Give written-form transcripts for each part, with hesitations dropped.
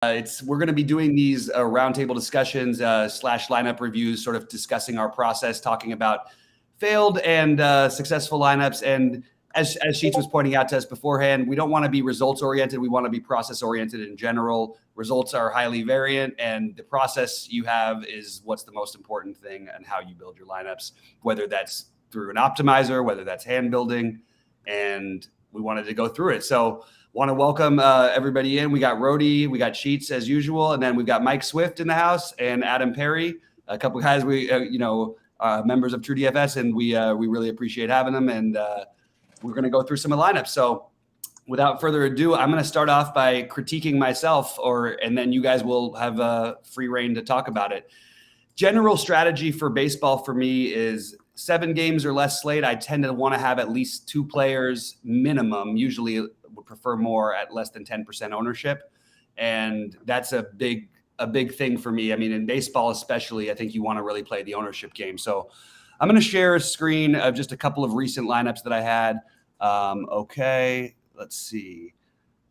We're going to be doing these roundtable discussions / lineup reviews, sort of discussing our process, talking about failed and successful lineups. And as Sheets was pointing out to us beforehand, we don't want to be results oriented. We want to be process oriented in general. Results are highly variant, and the process you have is what's the most important thing and how you build your lineups, whether that's through an optimizer, whether that's hand building. And we wanted to go through it. So want to welcome everybody in. We got Rody, we got Sheets as usual, and then we've got Mike Swift in the house and Adam Perry, a couple of guys members of True DFS, and we really appreciate having them. And we're going to go through some of the lineups. So without further ado, I'm going to start off by critiquing myself, and then you guys will have free reign to talk about it. General strategy for baseball for me is 7 games or less slate. I tend to want to have at least 2 players minimum, usually would prefer more at less than 10% ownership. And that's a big thing for me. I mean, in baseball especially, I think you want to really play the ownership game. So I'm going to share a screen of just a couple of recent lineups that I had. Okay, let's see.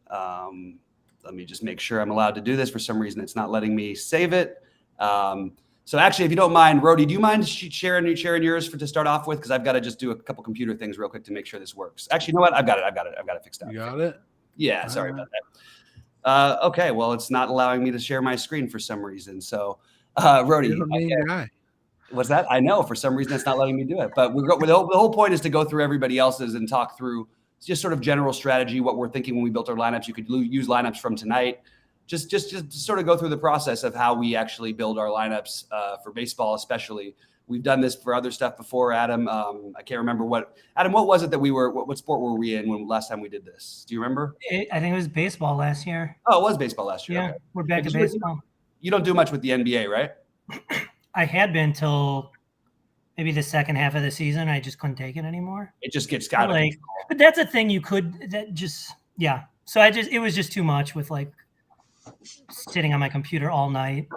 Let me just make sure I'm allowed to do this. For some reason, it's not letting me save it. So actually, if you don't mind, Rody, do you mind sharing yours to start off with? Because I've got to just do a couple computer things real quick to make sure this works. Actually, you know what? I've got it fixed out. You got it? Yeah, sorry about that. Okay, well, it's not allowing me to share my screen for some reason. So, Rody, what's that? I know for some reason it's not letting me do it. But the whole point is to go through everybody else's and talk through just sort of general strategy, what we're thinking when we built our lineups. You could use lineups from tonight. Just sort of go through the process of how we actually build our lineups for baseball, especially. We've done this for other stuff before, Adam. I can't remember what was it that what sport were we in when last time we did this? Do you remember? I think it was baseball last year. Oh, it was baseball last year. Yeah, okay. We're back to baseball. You don't do much with the NBA, right? I had been till maybe the second half of the season. I just couldn't take it anymore. It just gets out of control. But that's a thing yeah. So it was just too much with sitting on my computer all night.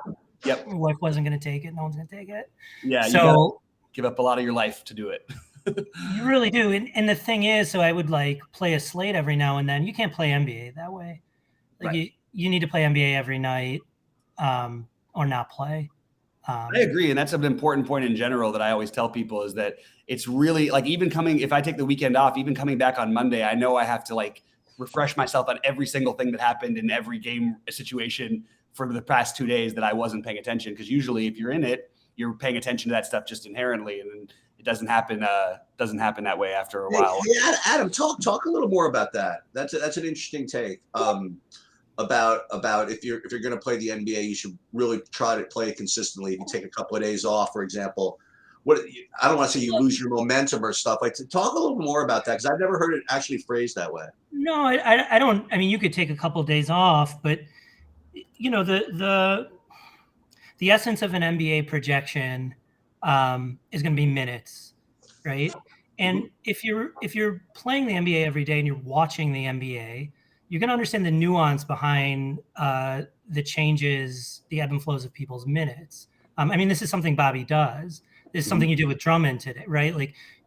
Yep. My wife wasn't going to take it. No one's going to take it. Yeah. So you gotta give up a lot of your life to do it. You really do. And the thing is, so I would play a slate every now and then. You can't play NBA that way. Right. You need to play NBA every night or not play. I agree. And that's an important point in general that I always tell people is that it's really if I take the weekend off, even coming back on Monday, I know I have to refresh myself on every single thing that happened in every game situation for the past 2 days that I wasn't paying attention. Because usually if you're in it, you're paying attention to that stuff just inherently. And it doesn't happen that way after a while. Hey, Adam, talk a little more about that. That's an interesting take. About if you're going to play the NBA, you should really try to play it consistently. If you take a couple of days off, for example, I don't want to say you lose your momentum or stuff. Talk a little more about that, because I've never heard it actually phrased that way. No, I don't. I mean, you could take a couple of days off, but the essence of an NBA projection is going to be minutes, right? And if you're playing the NBA every day and you're watching the NBA, you're going to understand the nuance behind the changes, the ebb and flows of people's minutes. I mean, this is something Bobby does. This is something you did with Drummond today, right?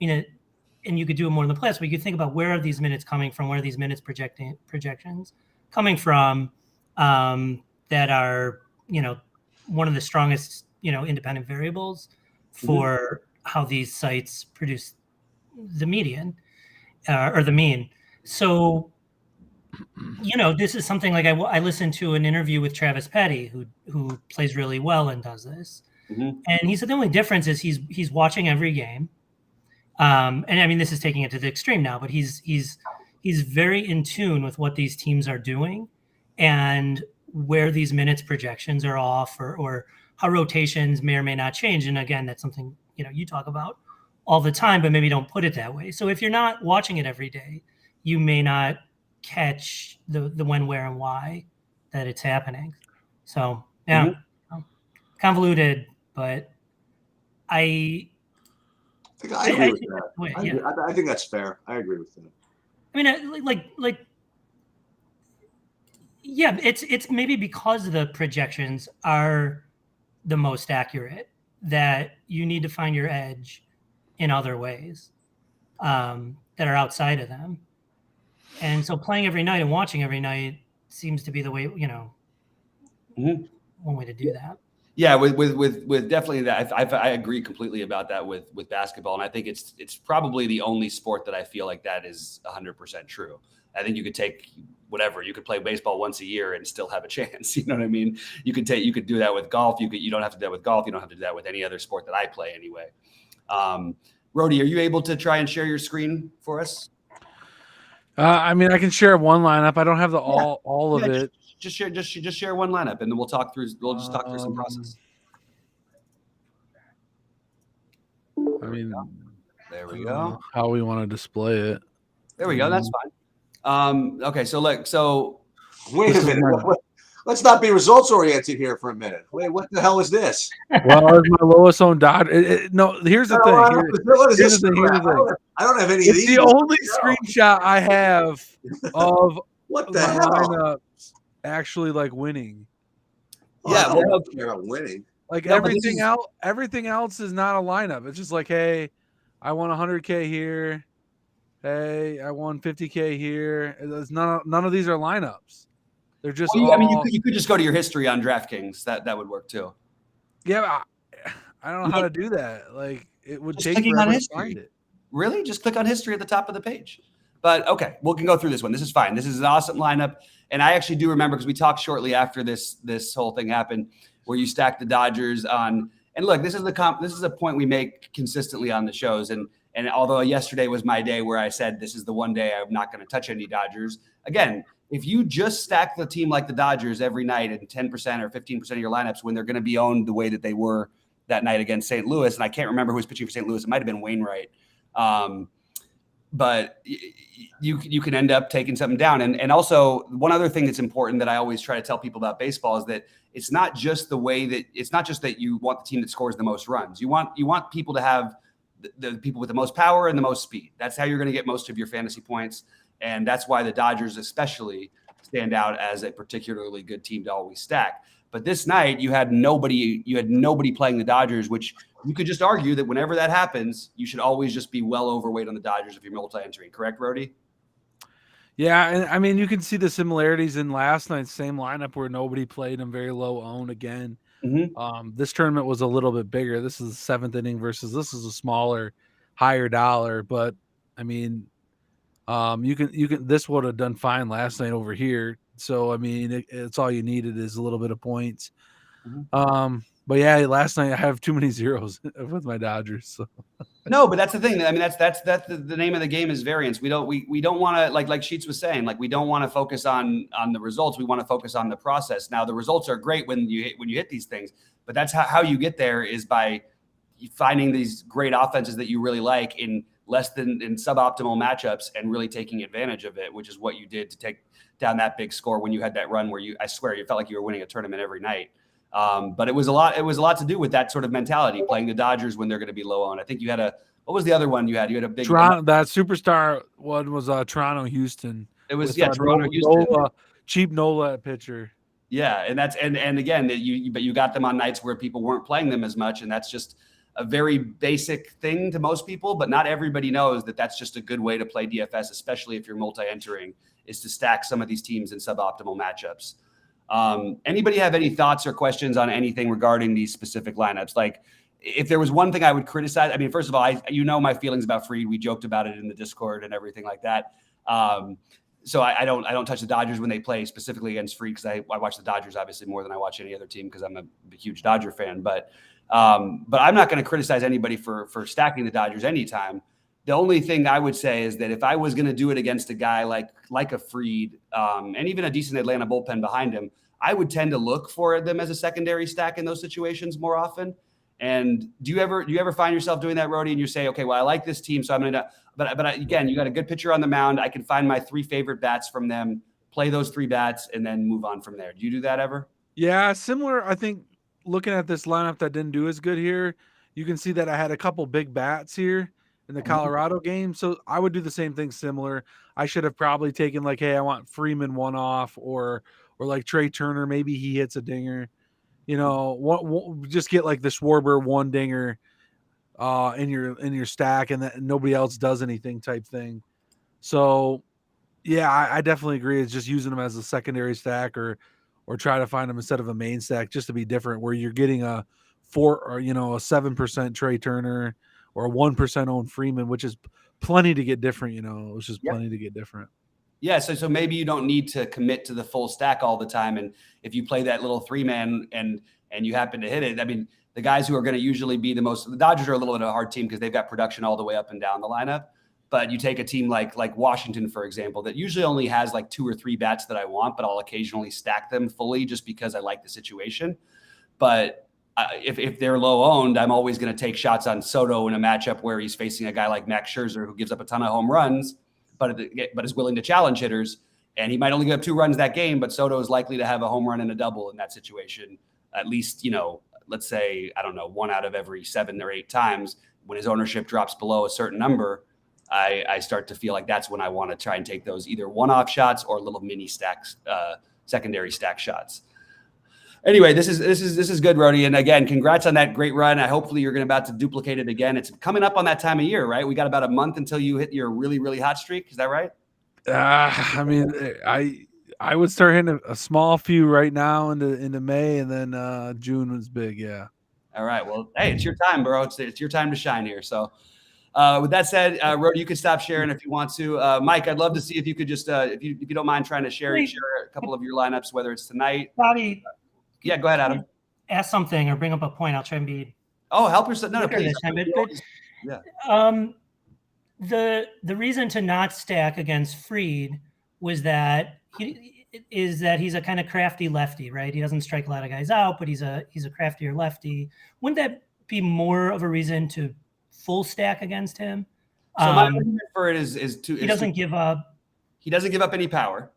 And you could do it more in the playoffs, but you could think about where are these minutes coming from? Where are these minutes projections coming from that are, one of the strongest, independent variables for how these sites produce the median or the mean. So, this is something I listened to an interview with Travis Petty, who plays really well and does this. Mm-hmm. And he said the only difference is he's watching every game. And I mean, this is taking it to the extreme now, but he's very in tune with what these teams are doing and where these minutes projections are off or how rotations may or may not change. And again, that's something, you talk about all the time, but maybe don't put it that way. So if you're not watching it every day, you may not catch the when, where, and why that it's happening. So yeah, convoluted, but I agree with that. I think that's fair. I agree with that. I mean, yeah, it's maybe because the projections are the most accurate that you need to find your edge in other ways that are outside of them. And so playing every night and watching every night seems to be the way, one way to do that. Yeah, with definitely that. I agree completely about that with basketball, and I think it's probably the only sport that I feel like that is 100% true. I think you could take whatever, you could play baseball once a year and still have a chance. You know what I mean? You could do that with golf. You don't have to do that with golf. You don't have to do that with any other sport that I play anyway. Rody, are you able to try and share your screen for us? I mean, I can share one lineup. I don't have all of it. Just share one lineup, and then we'll talk through. We'll just talk through some process. I mean, there we go. How we want to display it? There we go. That's fine. Okay, so wait a minute. Let's not be results oriented here for a minute. Wait, what the hell is this? Well, it's my lowest owned Dodger. No, here's the thing. Here's the thing. I don't have any of these. The only screenshot I have of what the hell lineup actually like winning. Yeah, you're not winning. Like everything else is not a lineup. It's just like, hey, I won 100K here. Hey, I won 50K here. It's none of these are lineups. They're just. I mean, you could just go to your history on DraftKings. That would work too. Yeah, I don't know how to do that. Like it would just take clicking forever on history. to find it. Really? Just click on history at the top of the page. But okay, we can go through this one. This is fine. This is an awesome lineup, and I actually do remember because we talked shortly after this whole thing happened, where you stacked the Dodgers on. And look, this is a point we make consistently on the shows, and although yesterday was my day where I said this is the one day I'm not going to touch any Dodgers again. If you just stack the team like the Dodgers every night in 10% or 15% of your lineups when they're going to be owned the way that they were that night against St. Louis, and I can't remember who was pitching for St. Louis. It might have been Wainwright. But you can end up taking something down. And also one other thing that's important that I always try to tell people about baseball is that it's not just that you want the team that scores the most runs. You want people to have the people with the most power and the most speed. That's how you're going to get most of your fantasy points. And that's why the Dodgers especially stand out as a particularly good team to always stack. But this night you had nobody playing the Dodgers, which you could just argue that whenever that happens, you should always just be well overweight on the Dodgers if you're multi-entering. Correct, Rody? Yeah, and I mean, you can see the similarities in last night's same lineup where nobody played and very low owned again. Mm-hmm. This tournament was a little bit bigger. This is the seventh inning versus this is a smaller, higher dollar. But I mean, you can this would have done fine last night over here. So I mean, it's all you needed is a little bit of points. Mm-hmm. But yeah, last night I have too many zeros with my Dodgers. So. No, but that's the thing. I mean, that's the name of the game is variance. We don't want to like Sheets was saying, like we don't want to focus on the results. We want to focus on the process. Now the results are great when you hit these things, but that's how you get there is by finding these great offenses that you really like in suboptimal matchups and really taking advantage of it, which is what you did to take down that big score when you had that run where I swear you felt like you were winning a tournament every night. But it was a lot to do with that sort of mentality, playing the Dodgers when they're going to be low on. I think you had what was the other one you had? You had a big Toronto. That superstar one was Toronto, Houston. It was Toronto, Houston. Cheap Nola pitcher. Yeah, and again, you got them on nights where people weren't playing them as much, and that's just a very basic thing to most people. But not everybody knows that that's just a good way to play DFS, especially if you're multi-entering, is to stack some of these teams in suboptimal matchups. Anybody have any thoughts or questions on anything regarding these specific lineups? Like if there was one thing I would criticize, I mean, first of all, my feelings about Fried, we joked about it in the Discord and everything like that. So I don't touch the Dodgers when they play specifically against Fried because I watch the Dodgers obviously more than I watch any other team because I'm a huge Dodger fan, but I'm not going to criticize anybody for stacking the Dodgers anytime. The only thing I would say is that if I was going to do it against a guy like a Fried and even a decent Atlanta bullpen behind him, I would tend to look for them as a secondary stack in those situations more often. And do you ever find yourself doing that, Rody, and you say, okay, well, I like this team, so I'm going to – but again, you got a good pitcher on the mound. I can find my 3 favorite bats from them, play those 3 bats, and then move on from there. Do you do that ever? Yeah, similar. I think looking at this lineup that didn't do as good here, you can see that I had a couple big bats here in the Colorado game. So I would do the same thing similar. I should have probably taken like, hey, I want Freeman one off or like Trey Turner. Maybe he hits a dinger, just get like the Schwarber one dinger in your stack and that nobody else does anything type thing. So yeah, I definitely agree. It's just using them as a secondary stack or or try to find him instead of a main stack just to be different, where you're getting a 7% Trey Turner or a 1% owned Freeman, which is plenty to get different. It's just plenty to get different. Yeah, so maybe you don't need to commit to the full stack all the time, and if you play that little 3-man and you happen to hit it, I mean, the guys who are going to usually be the Dodgers are a little bit of a hard team because they've got production all the way up and down the lineup. But you take a team like Washington, for example, that usually only has like 2 or 3 bats that I want, but I'll occasionally stack them fully just because I like the situation. But if they're low owned, I'm always going to take shots on Soto in a matchup where he's facing a guy like Max Scherzer who gives up a ton of home runs, but is willing to challenge hitters. And he might only give up 2 runs that game, but Soto is likely to have a home run and a double in that situation. At least, let's say, I don't know, 1 out of every 7 or 8 times when his ownership drops below a certain number, I start to feel like that's when I want to try and take those either one-off shots or little mini stacks, secondary stack shots. Anyway, this is good, Rody. And again, congrats on that great run. Hopefully you're about to duplicate it again. It's coming up on that time of year, right? We got about a month until you hit your really, really hot streak. Is that right? I mean, I would start hitting a small few right now into May, and then June was big. Yeah. All right. Well, hey, it's your time, bro. It's your time to shine here. So with that said, Rody, you can stop sharing if you want to. Mike, I'd love to see if you could just, if you don't mind trying to share a couple of your lineups, whether it's tonight. Bobby. Yeah, go ahead, Adam. Ask something or bring up a point. I'll try and be. Oh, help yourself. No, please. Yeah. The reason to not stack against Fried was that he's a kind of crafty lefty, right? He doesn't strike a lot of guys out, but he's a craftier lefty. Wouldn't that be more of a reason to full stack against him? So my argument for it is he doesn't give up. He doesn't give up any power.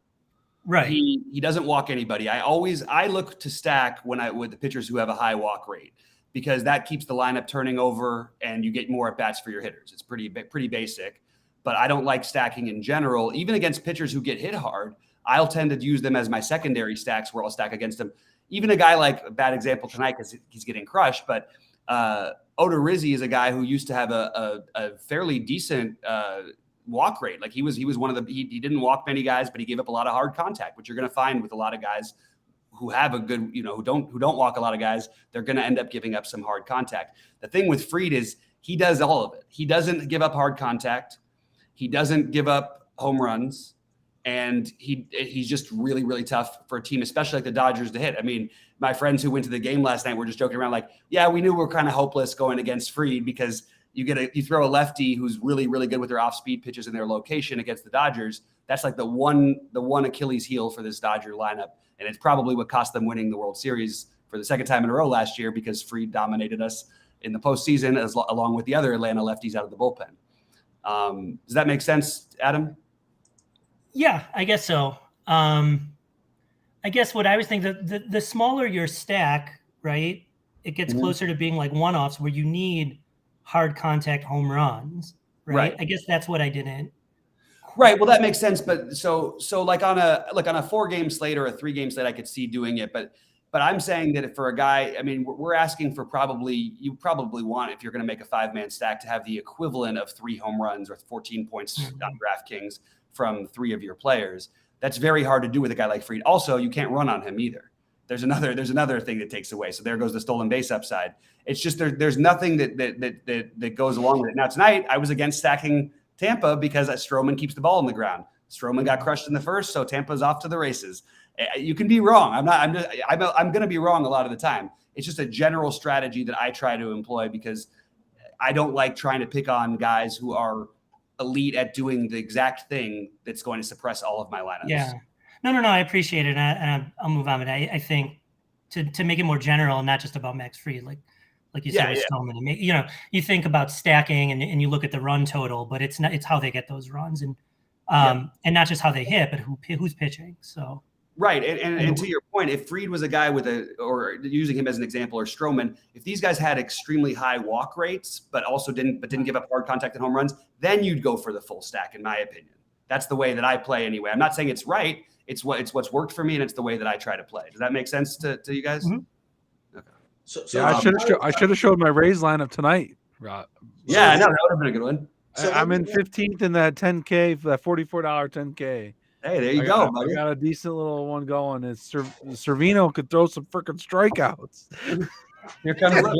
Right. He doesn't walk anybody. I look to stack with the pitchers who have a high walk rate, because that keeps the lineup turning over and you get more at bats for your hitters. It's pretty basic, but I don't like stacking in general, even against pitchers who get hit hard. I'll tend to use them as my secondary stacks where I'll stack against them. Even a guy like, a bad example tonight because he's getting crushed, but Odorizzi is a guy who used to have a fairly decent walk rate. Like he was one of he didn't walk many guys, but he gave up a lot of hard contact, which you're going to find with a lot of guys who have a good, who don't walk a lot of guys. They're going to end up giving up some hard contact. The thing with Fried is he does all of it. He doesn't give up hard contact. He doesn't give up home runs. And he's just really, really tough for a team, especially like the Dodgers, to hit. I mean, my friends who went to the game last night were just joking around like, yeah, we knew we were kind of hopeless going against Fried because you throw a lefty who's really, really good with their off-speed pitches in their location against the Dodgers. That's like the one Achilles heel for this Dodger lineup. And it's probably what cost them winning the World Series for the second time in a row last year, because Fried dominated us in the postseason along with the other Atlanta lefties out of the bullpen. Does that make sense, Adam? Yeah, I guess so. I guess what I was thinking, the smaller your stack, right, it gets closer to being like one-offs where you need hard contact home runs, right? I guess that's what I didn't. Right. Well, that makes sense. But so like on a 4-game slate or a 3-game slate, I could see doing it. But I'm saying that if for a guy, I mean, we're asking for you probably want, if you're going to make a 5-man stack, to have the equivalent of 3 home runs or 14 points on DraftKings from 3 of your players. That's very hard to do with a guy like Fried. Also, you can't run on him either. There's another thing that takes away. So there goes the stolen base upside. It's just there's nothing that goes along with it. Now tonight I was against stacking Tampa because Stroman keeps the ball in the ground. Stroman got crushed in the first, so Tampa's off to the races. You can be wrong. I'm going to be wrong a lot of the time. It's just a general strategy that I try to employ because I don't like trying to pick on guys who are elite at doing the exact thing that's going to suppress all of my lineups. Yeah. No, I appreciate it. And I'll move on. But I think to make it more general and not just about Max Fried, like you said, with Stillman, you think about stacking and you look at the run total, but it's how they get those runs and not just how they hit, but who's pitching. So. Right. And to your point, if Fried was a guy or using him as an example, or Stroman, if these guys had extremely high walk rates, but also didn't give up hard contact and home runs, then you'd go for the full stack, in my opinion. That's the way that I play anyway. I'm not saying it's right. It's what's worked for me, and it's the way that I try to play. Does that make sense to you guys? Mm-hmm. Okay. So I should have showed my Rays lineup tonight. Yeah, I know that would have been a good one. I'm in 15th in that 10K, for that $44 10K. Hey, there you go, buddy. I got a decent little one going. It's Servino could throw some freaking strikeouts. You're kind of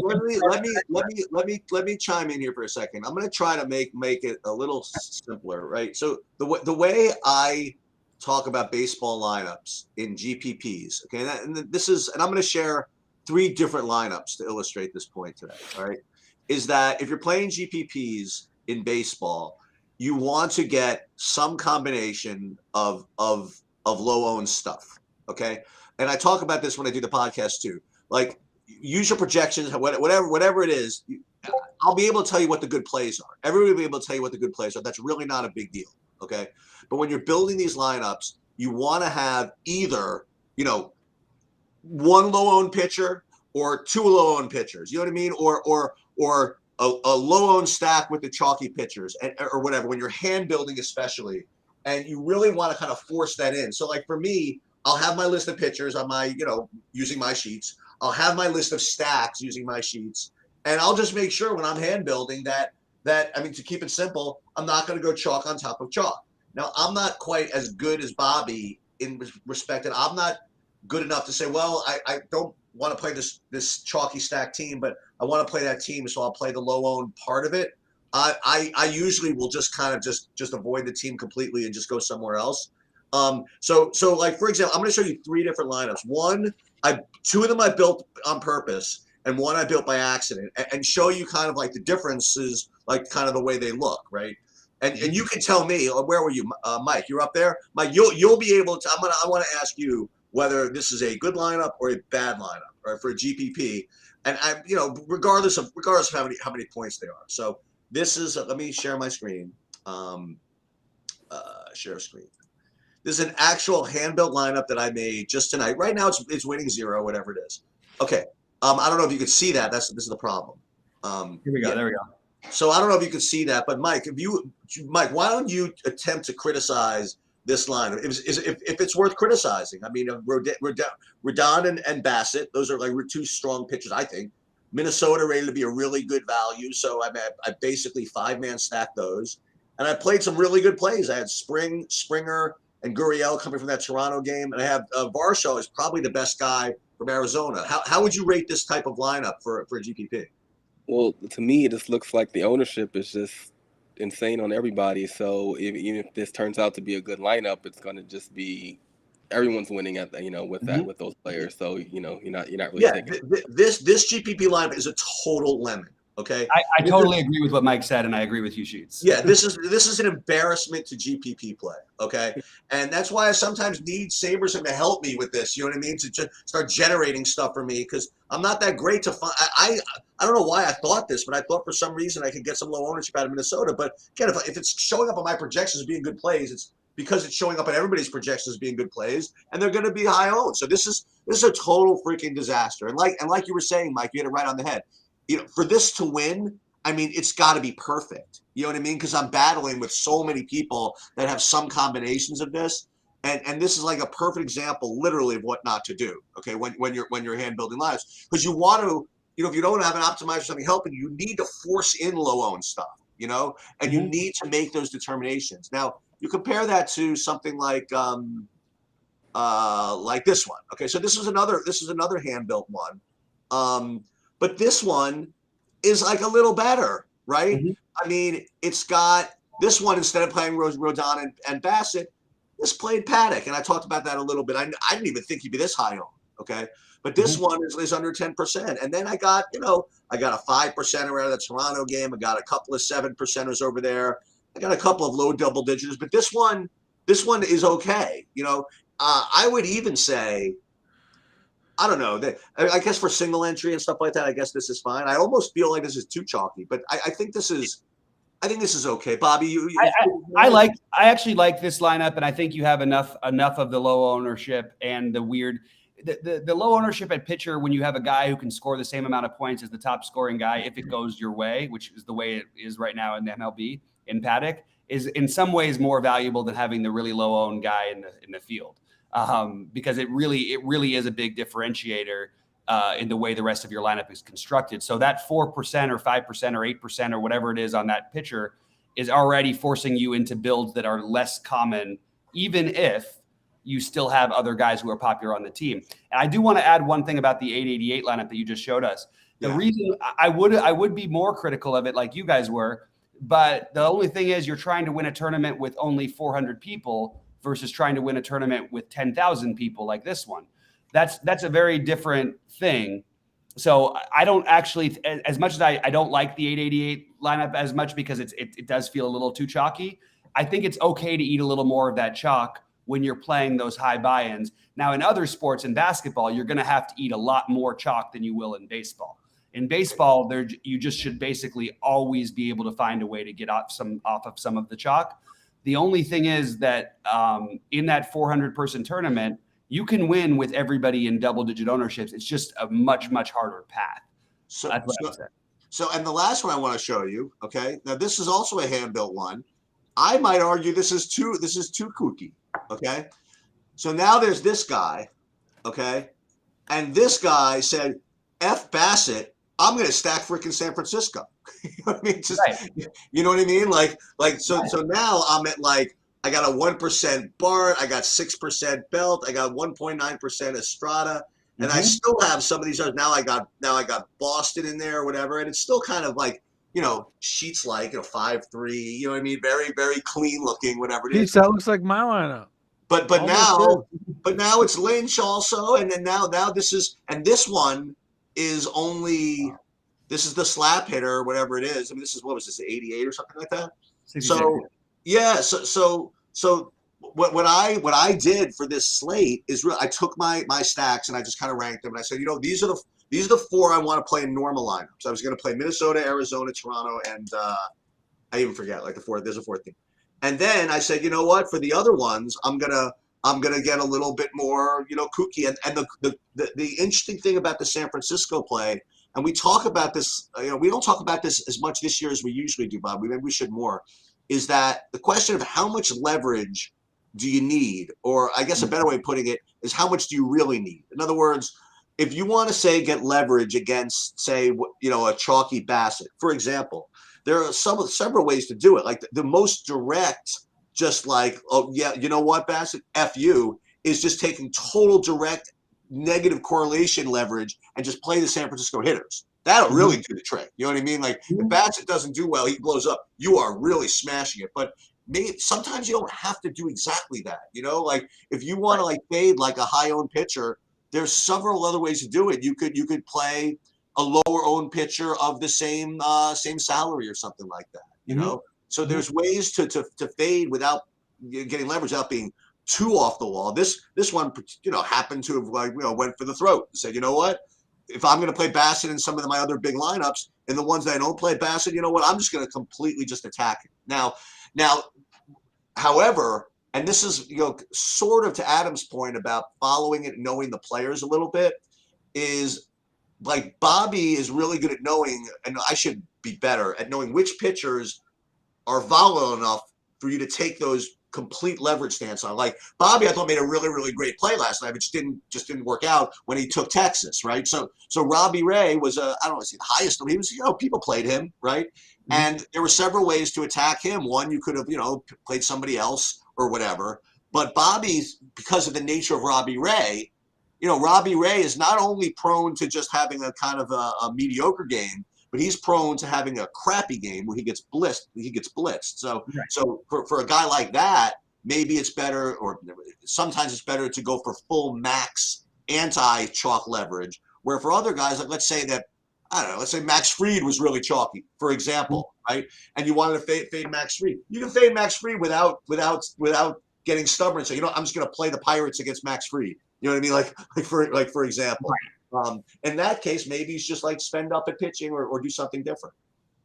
Let me chime in here for a second. I'm going to try to make it a little simpler, right? So the way I talk about baseball lineups in GPPs, okay, and I'm going to share 3 different lineups to illustrate this point today. All right, is that if you're playing GPPs in baseball, you want to get some combination of low-owned stuff, okay? And I talk about this when I do the podcast too. Like, use your projections, whatever it is. I'll be able to tell you what the good plays are. Everybody will be able to tell you what the good plays are. That's really not a big deal, okay? But when you're building these lineups, you want to have either, one low-owned pitcher or 2 low-owned pitchers. You know what I mean? Or a low-owned stack with the chalky pitchers or whatever, when you're hand building especially, and you really want to kind of force that in. So like for me, I'll have my list of pitchers on my, using my sheets. I'll have my list of stacks using my sheets. And I'll just make sure when I'm hand building that to keep it simple, I'm not going to go chalk on top of chalk. Now, I'm not quite as good as Bobby in respect that I'm not good enough to say, well, I don't want to play this chalky stack team, but I want to play that team, so I'll play the low-owned part of it. I usually will just kind of just avoid the team completely and just go somewhere else. So like, for example, I'm going to show you 3 different lineups. 2 of them I built on purpose, and 1 I built by accident, and show you kind of like the differences, like kind of the way they look, right? And you can tell me, where were you, Mike? You're up there, Mike. You'll be able to. I want to ask you whether this is a good lineup or a bad lineup, or for a GPP, and regardless of how many points they are. So this is. Let me share my screen. Share screen. This is an actual hand-built lineup that I made just tonight. Right now, it's winning 0, whatever it is. Okay. I don't know if you could see that. This is the problem. Here we go. Yeah. There we go. So I don't know if you could see that, but Mike, why don't you attempt to criticize this lineup? If it's worth criticizing? I mean, Rodon and Bassett, those are like 2 strong pitchers, I think. Minnesota rated to be a really good value, so I basically 5-man stacked those, and I played some really good plays. I had Springer and Gurriel coming from that Toronto game, and I have Varsho is probably the best guy from Arizona. How would you rate this type of lineup for a GPP? Well, to me, it just looks like the ownership is just insane on everybody. So even if this turns out to be a good lineup, it's going to just be everyone's winning at with those players. So you're not really taking this GPP lineup is a total lemon. Okay, I totally agree with what Mike said, and I agree with you, Sheets. Yeah, this is an embarrassment to GPP play. Okay, and that's why I sometimes need Saberson to help me with this. You know what I mean? To start generating stuff for me, because I'm not that great to find. I don't know why I thought this, but I thought for some reason I could get some low ownership out of Minnesota. But again, if it's showing up on my projections as being good plays, it's because it's showing up on everybody's projections as being good plays, and they're going to be high owned. So this is a total freaking disaster. And like you were saying, Mike, you hit it right on the head. For this to win, I mean, it's got to be perfect. You know what I mean? Because I'm battling with so many people that have some combinations of this, and this is like a perfect example, literally, of what not to do. Okay, when you're hand building lives, because you want to, if you don't have an optimizer or something helping you, need to force in low owned stuff. And you need to make those determinations. Now you compare that to something like this one. Okay, so this is another hand built one. But this one is like a little better, right? Mm-hmm. I mean, it's got this one, instead of playing Rodon and Bassett, this played Paddock. And I talked about that a little bit. I didn't even think he'd be this high on, okay? But this one is under 10%. And then I got a 5%er out of the Toronto game. I got a couple of 7%ers over there. I got a couple of low double digits. But this one is okay. I would even say, I don't know. I guess for single entry and stuff like that, I guess this is fine. I almost feel like this is too chalky, but I think this is okay. Bobby, I actually like this lineup, and I think you have enough of the low ownership and the weird, the low ownership at pitcher when you have a guy who can score the same amount of points as the top scoring guy if it goes your way, which is the way it is right now in the MLB in Paddock, is in some ways more valuable than having the really low owned guy in the field. Because it really is a big differentiator in the way the rest of your lineup is constructed. So that 4% or 5% or 8% or whatever it is on that pitcher is already forcing you into builds that are less common even if you still have other guys who are popular on the team. And I do want to add one thing about the 888 lineup that you just showed us. The reason I would be more critical of it, like you guys were, but the only thing is you're trying to win a tournament with only 400 people versus trying to win a tournament with 10,000 people like this one. That's a very different thing. So I don't actually, as much as I don't like the 888 lineup as much because it does feel a little too chalky, I think it's okay to eat a little more of that chalk when you're playing those high buy-ins. Now, in other sports, in basketball, you're going to have to eat a lot more chalk than you will in baseball. In baseball, you just should basically always be able to find a way to get off of some of the chalk. The only thing is that in that 400-person tournament, you can win with everybody in double-digit ownerships. It's just a much, much harder path. So that's what I would say. So, and the last one I want to show you, okay? Now, this is also a hand-built one. I might argue this is too kooky, okay? So now there's this guy, okay? And this guy said, F Bassett, I'm going to stack freaking San Francisco. You know what I mean? Just, right. You know what I mean? So now I'm at I got a 1% Bart, I got 6% Belt, I got 1.9% Estrada, and I still have some of these others. Now I got Boston in there or whatever, and it's still kind of Sheets 5-3, you know what I mean? Very, very clean looking, whatever it is. That looks like my lineup. But now it's Lynch also, and then now this one is only, this is the slap hitter or whatever it is. I mean, this is, what was this, 88 or something like that? 66. So yeah, so what I did for this slate is I took my stacks and I just kind of ranked them, and I said, these are the four I want to play in normal lineups. I was going to play Minnesota, Arizona, Toronto, and I even forget the fourth. There's a fourth team. And then I said, you know what? For the other ones, I'm gonna get a little bit more, kooky. And the interesting thing about the San Francisco play, and we talk about this, we don't talk about this as much this year as we usually do, Bob. Maybe we should more. Is that the question of how much leverage do you need, or I guess a better way of putting it is how much do you really need? In other words, if you want to say get leverage against, say, a chalky Bassett, for example, there are several ways to do it. Like the most direct, just oh yeah, you know what, Bassett, F you, is just taking total direct negative correlation leverage and just play the San Francisco hitters. That'll really do the trick. You know what I mean? If Bassett doesn't do well, he blows up. You are really smashing it. But sometimes you don't have to do exactly that. If you want to fade a high-owned pitcher, there's several other ways to do it. You could play a lower-owned pitcher of the same salary or something like that. So there's ways to fade without getting leverage, without being too off the wall. This one, happened to have went for the throat and said, you know what? If I'm going to play Bassett in some of my other big lineups, and the ones that I don't play Bassett, you know what? I'm just going to completely just attack it. Now, however, and this is sort of to Adam's point about following it, knowing the players a little bit, is Bobby is really good at knowing, and I should be better at knowing which pitchers are volatile enough for you to take those complete leverage stance on. Bobby, I thought made a really, really great play last night, but just didn't work out when he took Texas, right? So Robbie Ray was I don't want to say the highest, but he was, people played him, right? And there were several ways to attack him. One, you could have, played somebody else or whatever. But Bobby's, because of the nature of Robbie Ray, Robbie Ray is not only prone to just having a kind of a mediocre game, but he's prone to having a crappy game where he gets blitzed. So, right. So for a guy like that, maybe it's better, or sometimes it's better to go for full max anti-chalk leverage. Where for other guys, let's say that, I don't know, let's say Max Fried was really chalky, for example, right? And you wanted to fade Max Fried. You can fade Max Fried without getting stubborn. So, I'm just going to play the Pirates against Max Fried. You know what I mean? For example. Right. In that case, maybe he's just spend up at pitching or do something different.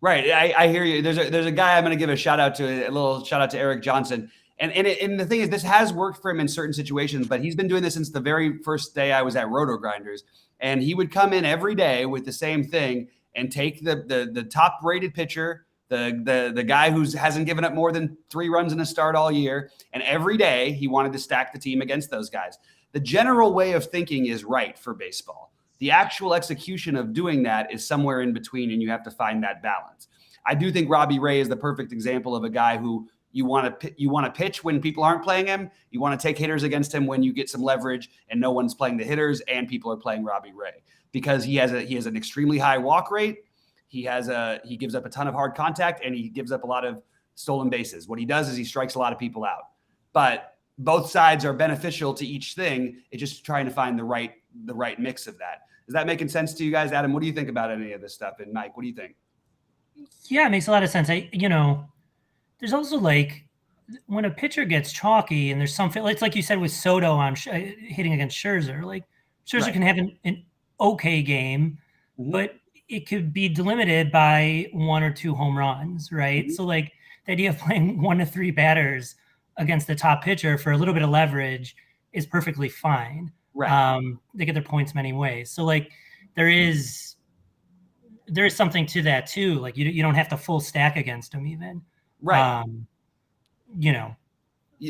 Right. I hear you. There's a guy I'm going to give a little shout out to Eric Johnson. And the thing is, this has worked for him in certain situations, but he's been doing this since the very first day I was at Roto Grinders. And he would come in every day with the same thing and take the top rated pitcher, the guy who hasn't given up more than 3 runs in a start all year. And every day he wanted to stack the team against those guys. The general way of thinking is right for baseball. The actual execution of doing that is somewhere in between, and you have to find that balance. I do think Robbie Ray is the perfect example of a guy who You want to pitch when people aren't playing him. You want to take hitters against him when you get some leverage and no one's playing the hitters and people are playing Robbie Ray, because he has an extremely high walk rate. He gives up a ton of hard contact and he gives up a lot of stolen bases. What he does is he strikes a lot of people out. But both sides are beneficial to each thing. It's just trying to find the right mix of that. Is that making sense to you guys? Adam, what do you think about any of this stuff? And Mike, what do you think? Yeah, it makes a lot of sense. There's also like when a pitcher gets chalky and there's something, it's like you said with Soto on hitting against Scherzer. Like Scherzer can have an okay game, but it could be delimited by 1 or 2 home runs, right? So like the idea of playing 1 to 3 batters against the top pitcher for a little bit of leverage is perfectly fine. Right. They get their points many ways. So like there is something to that too. Like you don't have to full stack against them even. Right.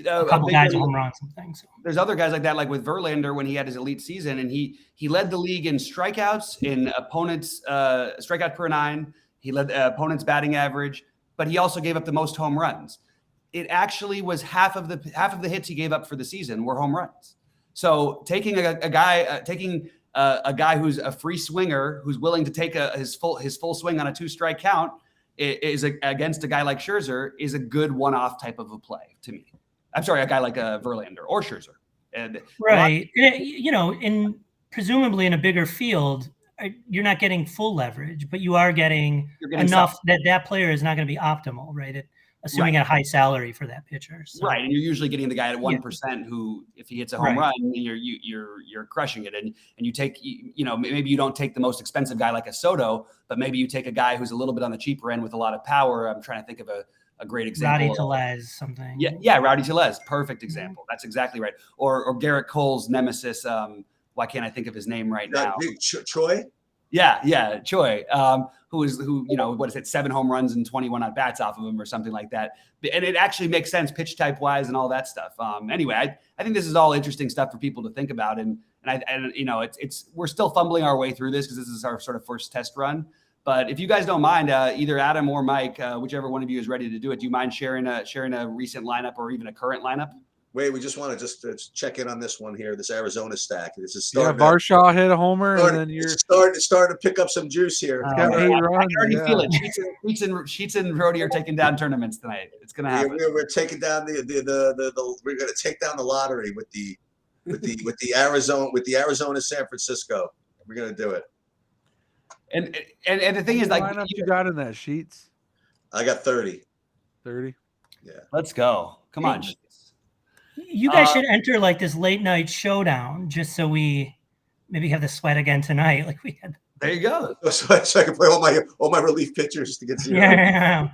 A couple guys with home runs and things. So. There's other guys like that, like with Verlander when he had his elite season, and he led the league in strikeouts, in opponents strikeout per 9. He led opponents batting average, but he also gave up the most home runs. It actually was half of the hits he gave up for the season were home runs. So taking a guy who's a free swinger, who's willing to take his full swing on a 2-strike count is against a guy like Scherzer is a good one-off type of a play to me. I'm sorry, a guy like Verlander or Scherzer. And right. In presumably in a bigger field, you're not getting full leverage, but you are getting enough that player is not going to be optimal, right? Assuming a high salary for that pitcher. So. Right. And you're usually getting the guy at 1% who, if he hits a home run, you're crushing it. And you take, maybe you don't take the most expensive guy like a Soto, but maybe you take a guy who's a little bit on the cheaper end with a lot of power. I'm trying to think of a great example. Rowdy Tellez, something. Yeah, Rowdy Tellez. Perfect example. That's exactly right. Or Garrett Cole's nemesis. Why can't I think of his name right now? Troy? Yeah, Choi, who 7 home runs and 21 at bats off of him or something like that. And it actually makes sense pitch type wise and all that stuff. Anyway, I think this is all interesting stuff for people to think about. And we're still fumbling our way through this because this is our sort of first test run. But if you guys don't mind, either Adam or Mike, whichever one of you is ready to do it, do you mind sharing a recent lineup or even a current lineup? Wait, we just want to check in on this one here, this Arizona stack. This is Varshaw hit a homer, and then you're starting to pick up some juice here. I already feel it. Sheets and Brody are taking down tournaments tonight. It's going to happen. We're taking down we're going to take down the lottery with the Arizona San Francisco. We're going to do it. And the thing is, like, lineup you got in that Sheets? I got 30. 30. Yeah. Let's go. Come on. You guys should enter like this late night showdown just so we maybe have the sweat again tonight. Like we had. There you go. So I can play all my relief pitchers to get 0. Yeah.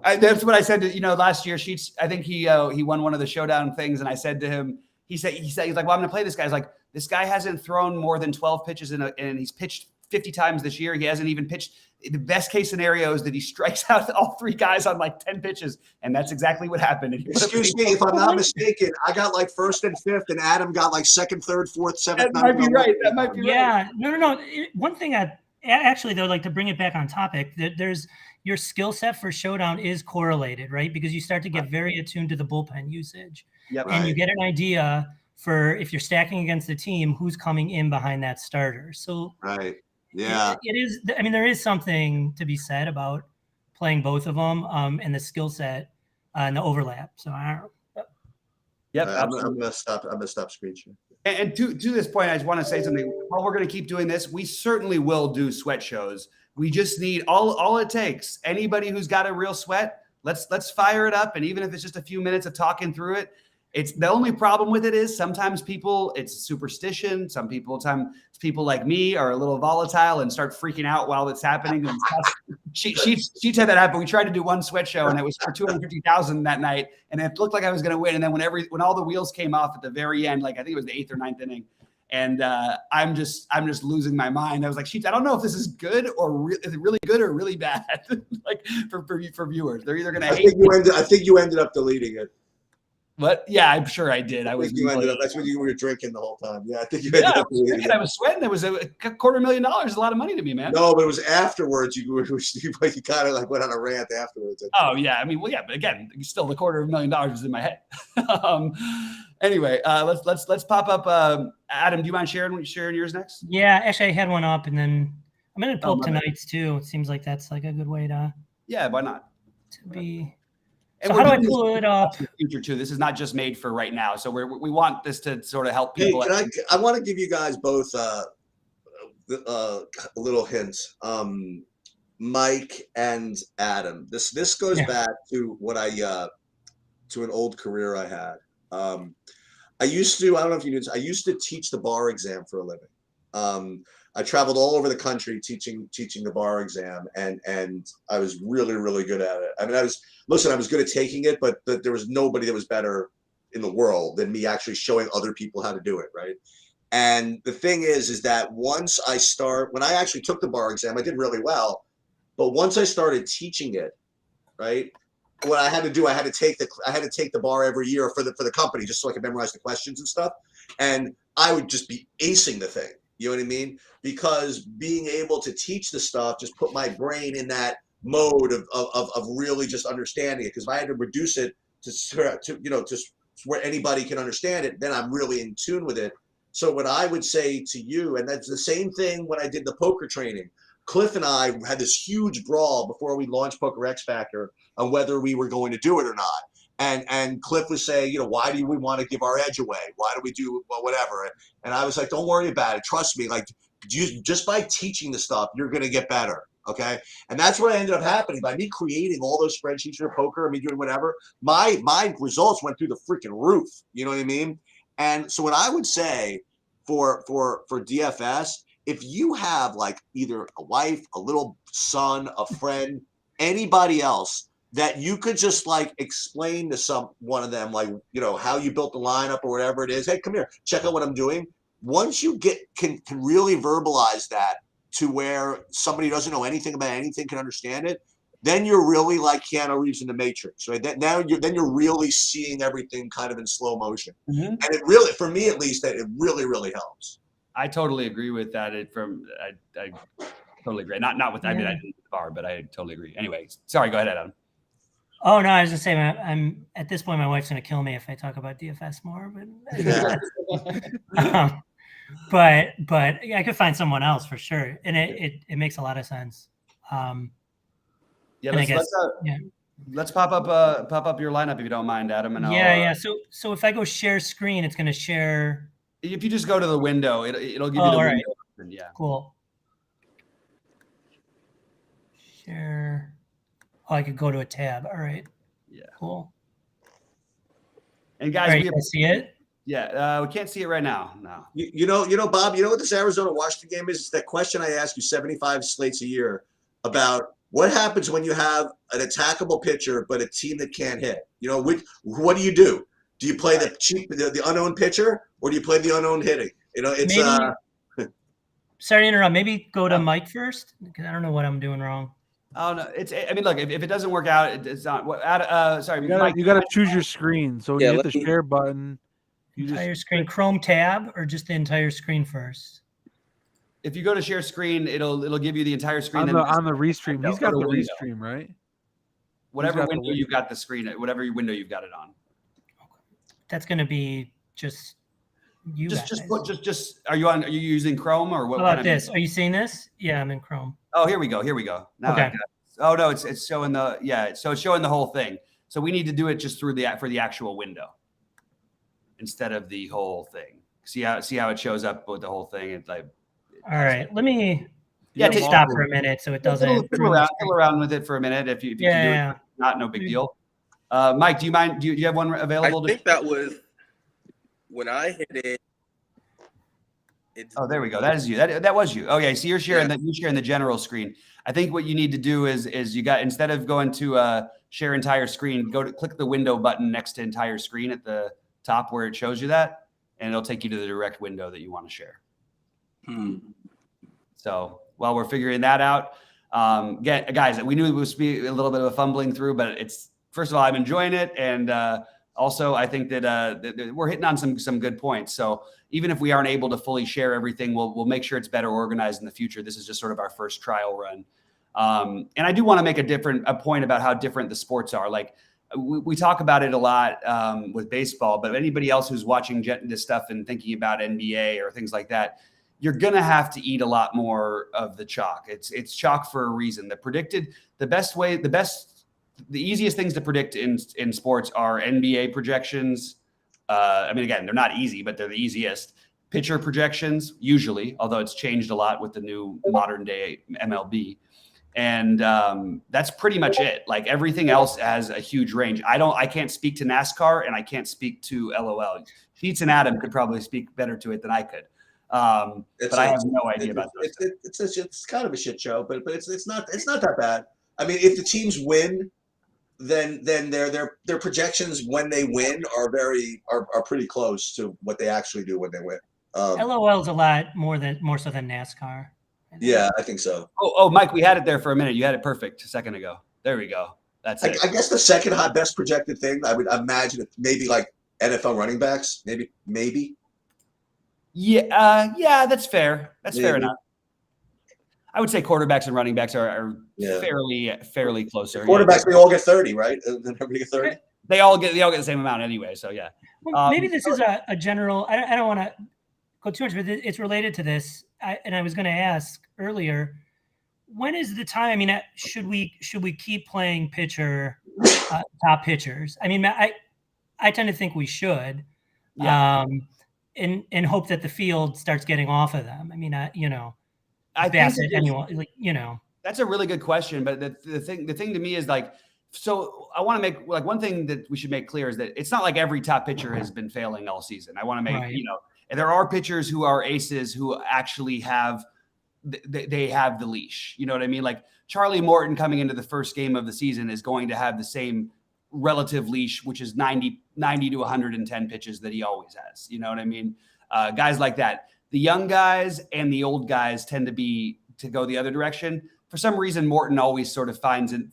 That's what I said to, last year. Sheets, I think he won one of the showdown things, and I said to him, he's like, well, I'm going to play this guy. He's like, this guy hasn't thrown more than 12 pitches and he's pitched 50 times this year. He hasn't even pitched. The best case scenario is that he strikes out all 3 guys on like 10 pitches. And that's exactly what happened. Excuse me, if I'm not mistaken, I got like 1st and 5th and Adam got like 2nd, 3rd, 4th, 7th. That might be right. That might be right. Yeah. No. One thing actually though, like to bring it back on topic, there's your skill set for showdown is correlated, right? Because you start to get very attuned to the bullpen usage. Yep. And you get an idea for if you're stacking against the team, who's coming in behind that starter. So right. Yeah, it is. I mean, there is something to be said about playing both of them and the skill set and the overlap. So I don't know. Yep, I'm gonna stop screen sharing. And to this point, I just want to say something. While we're going to keep doing this, we certainly will do sweat shows. We just need all it takes. Anybody who's got a real sweat, let's fire it up. And even if it's just a few minutes of talking through it. It's the only problem with it is sometimes it's superstition. Some people like me are a little volatile and start freaking out while it's happening. Sheets had that happen. We tried to do one sweat show and it was for 250,000 that night. And it looked like I was going to win. And then when all the wheels came off at the very end, like I think it was the 8th or 9th inning. And I'm just losing my mind. I was like, Sheets, I don't know if this is good or is it really good or really bad? Like for viewers, they're either going to hate. I think you ended up deleting it. But yeah, I'm sure I did. I was. You ended up. That's when you were drinking the whole time. Yeah, I think you ended up. I was sweating. It was $250,000. A lot of money to me, man. No, but it was afterwards. You kind of like went on a rant afterwards. Oh yeah, I mean, well, yeah, but again, still the $250,000 was in my head. Anyway, let's pop up. Adam, do you mind sharing yours next? Yeah, actually, I had one up, and then I'm going to pull up tonight's too. It seems like that's like a good way to. Yeah, why not? To be. And so how do I pull it up? In the future too. This is not just made for right now. So we want this to sort of help people. Hey, I want to give you guys both little hints. Mike and Adam. This goes back to what to an old career I had. I used to, I don't know if you knew this, I used to teach the bar exam for a living. I traveled all over the country teaching the bar exam, and I was really, really good at it. I mean, I was good at taking it, but there was nobody that was better in the world than me actually showing other people how to do it, right? And the thing is that when I actually took the bar exam, I did really well. But once I started teaching it, right, what I had to do, I had to take the bar every year for the company, just so I could memorize the questions and stuff. And I would just be acing the thing. You know what I mean? Because being able to teach the stuff just put my brain in that mode of really just understanding it. Because if I had to reduce it to where anybody can understand it, then I'm really in tune with it. So what I would say to you, and that's the same thing when I did the poker training. Cliff and I had this huge brawl before we launched Poker X Factor on whether we were going to do it or not. And Cliff was saying, why do we want to give our edge away? Why do we do whatever? And I was like, don't worry about it. Trust me. Like, just by teaching the stuff, you're going to get better. Okay. And that's what ended up happening by me creating all those spreadsheets for poker. I mean, doing whatever. My results went through the freaking roof. You know what I mean? And so what I would say for DFS, if you have like either a wife, a little son, a friend, anybody else that you could just like explain to one of them, like, how you built the lineup or whatever it is. Hey, come here, check out what I'm doing. Once you can really verbalize that to where somebody doesn't know anything about anything can understand it, then you're really like Keanu Reeves in The Matrix. Right? Then you're really seeing everything kind of in slow motion. Mm-hmm. And it really, for me at least, that it really, really helps. I totally agree with that. I totally agree. Not with, I mean, I didn't the bar, but I totally agree. Anyway, sorry, go ahead, Adam. Oh no, I was just saying, I'm at this point, my wife's gonna kill me if I talk about DFS more. But I could find someone else for sure, and it makes a lot of sense. Let's pop up your lineup if you don't mind, Adam. And So if I go share screen, it's gonna share. If you just go to the window, it'll give you the window. Right. Yeah. Cool. Share. Oh, I could go to a tab. All right. Yeah. Cool. And guys, we see it. Yeah, we can't see it right now. No. You know, Bob. You know what this Arizona-Washington game is? It's that question I ask you 75 slates a year about what happens when you have an attackable pitcher but a team that can't hit. What do you do? Do you play the unknown pitcher, or do you play the unknown hitting? It's Sorry to interrupt. Maybe go to Mike first, because I don't know what I'm doing wrong. Oh no, I mean, look, if it doesn't work out, it's not. Sorry, you got to choose your screen. So when you hit the share button, entire screen, Chrome tab, or just the entire screen first. If you go to share screen, it'll give you the entire screen on the restream. He's got the restream, right? Whatever window you've got the screen, whatever window you've got it on. That's going to be just you. Just are you using Chrome or what? How about this? Are you seeing this? Yeah, I'm in Chrome. Oh, here we go. Now okay. Oh no, it's showing so it's showing the whole thing. So we need to do it just for the actual window instead of the whole thing. See how it shows up with the whole thing. It's like. All right, let me stop for a minute so it doesn't. Fiddle around with it for a minute if you can do it. Not no big deal. Mike, do you mind? Do you have one available? I think that was when I hit it. Oh, there we go. That is you. That was you. Okay, so you're sharing that. You're sharing the general screen. I think what you need to do is you got, instead of going to share entire screen, click the window button next to entire screen at the top where it shows you that, and it'll take you to the direct window that you want to share. So while we're figuring that out, guys, we knew it was be a little bit of a fumbling through, but it's, first of all, I'm enjoying it, and Also, I think that we're hitting on some good points. So even if we aren't able to fully share everything, we'll make sure it's better organized in the future. This is just sort of our first trial run. And I do want to make a point about how different the sports are. Like we talk about it a lot with baseball, but anybody else who's watching this stuff and thinking about NBA or things like that, you're going to have to eat a lot more of the chalk. It's chalk for a reason. The easiest things to predict in sports are NBA projections. I mean, again, they're not easy, but they're the easiest. Pitcher projections, usually, although it's changed a lot with the new modern day MLB. And that's pretty much it. Like everything else has a huge range. I can't speak to NASCAR and I can't speak to LOL. Sheets and Adam could probably speak better to it than I could. But I have no idea about those. It's kind of a shit show, but it's not that bad. I mean, if the teams win, then their projections when they win are pretty close to what they actually do when they win. LOL is a lot more so than NASCAR. Yeah, I think so. Oh, Mike, we had it there for a minute. You had it perfect a second ago. There we go. That's it. I guess the second best projected thing I would imagine it maybe like NFL running backs, maybe. Yeah, that's fair. That's fair enough. I would say quarterbacks and running backs are fairly closer. Quarterbacks, they all get 30, right? Everybody get 30. They all get the same amount anyway. So yeah. Well, maybe this is a general. I don't want to go too much, but it's related to this. I was going to ask earlier, when is the time? I mean, should we keep playing top pitchers? I mean, I tend to think we should, and hope that the field starts getting off of them. I mean, Bassett, anyone, That's a really good question, but the thing to me is like, so I want to make like one thing that we should make clear is that it's not like every top pitcher has been failing all season. I want to make and there are pitchers who are aces who actually have they have the leash. You know what I mean? Like Charlie Morton coming into the first game of the season is going to have the same relative leash, which is 90 to 110 pitches that he always has. You know what I mean? Guys like that. The young guys and the old guys tend to go the other direction. For some reason, Morton always sort of finds it,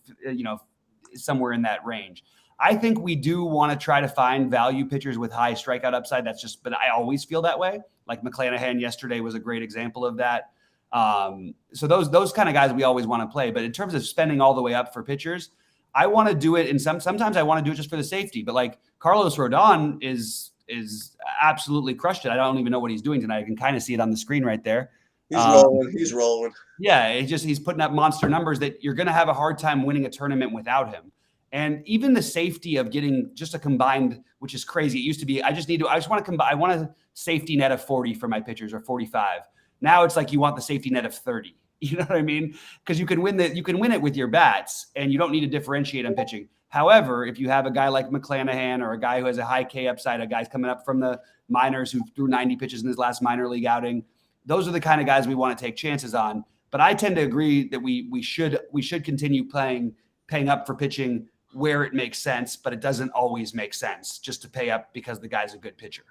somewhere in that range. I think we do want to try to find value pitchers with high strikeout upside. But I always feel that way. Like McClanahan yesterday was a great example of that. So those kind of guys we always want to play. But in terms of spending all the way up for pitchers, I want to do it. And sometimes I want to do it just for the safety. But like Carlos Rodon is absolutely crushed it. I don't even know what he's doing tonight. I can kind of see it on the screen right there. He's rolling. Yeah, he's putting up monster numbers that you're going to have a hard time winning a tournament without him. And even the safety of getting just a combined, which is crazy. It used to be, I want a safety net of 40 for my pitchers or 45. Now it's like you want the safety net of 30. You know what I mean? Because you can win it with your bats and you don't need to differentiate on pitching. However, if you have a guy like McClanahan or a guy who has a high K upside, a guy's coming up from the minors who threw 90 pitches in his last minor league outing, those are the kind of guys we want to take chances on. But I tend to agree that we should continue paying up for pitching where it makes sense, but it doesn't always make sense just to pay up because the guy's a good pitcher.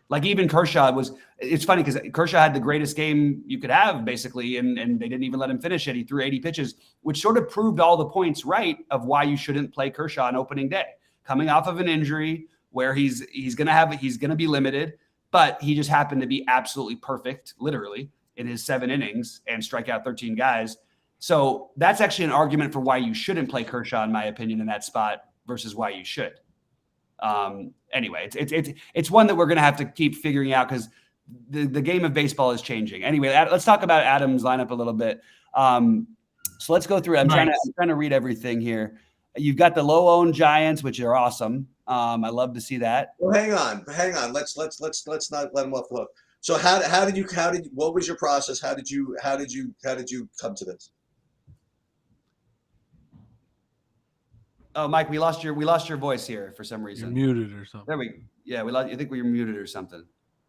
Like even Kershaw it's funny because Kershaw had the greatest game you could have basically, and they didn't even let him finish it. He threw 80 pitches, which sort of proved all the points right of why you shouldn't play Kershaw on opening day. Coming off of an injury where he's going to be limited, but he just happened to be absolutely perfect, literally, in his 7 innings and strike out 13 guys. So that's actually an argument for why you shouldn't play Kershaw, in my opinion, in that spot versus why you should. Anyway, it's one that we're going to have to keep figuring out because the game of baseball is changing. Anyway, let's talk about Adam's lineup a little bit. So let's go through it. I'm trying to read everything here. You've got the low-owned Giants, which are awesome. I love to see that. Well, hang on. Let's not let them off the hook. So what was your process? How did you come to this? Oh, Mike, we lost your voice here for some reason. You're muted or something. There I think we were muted or something.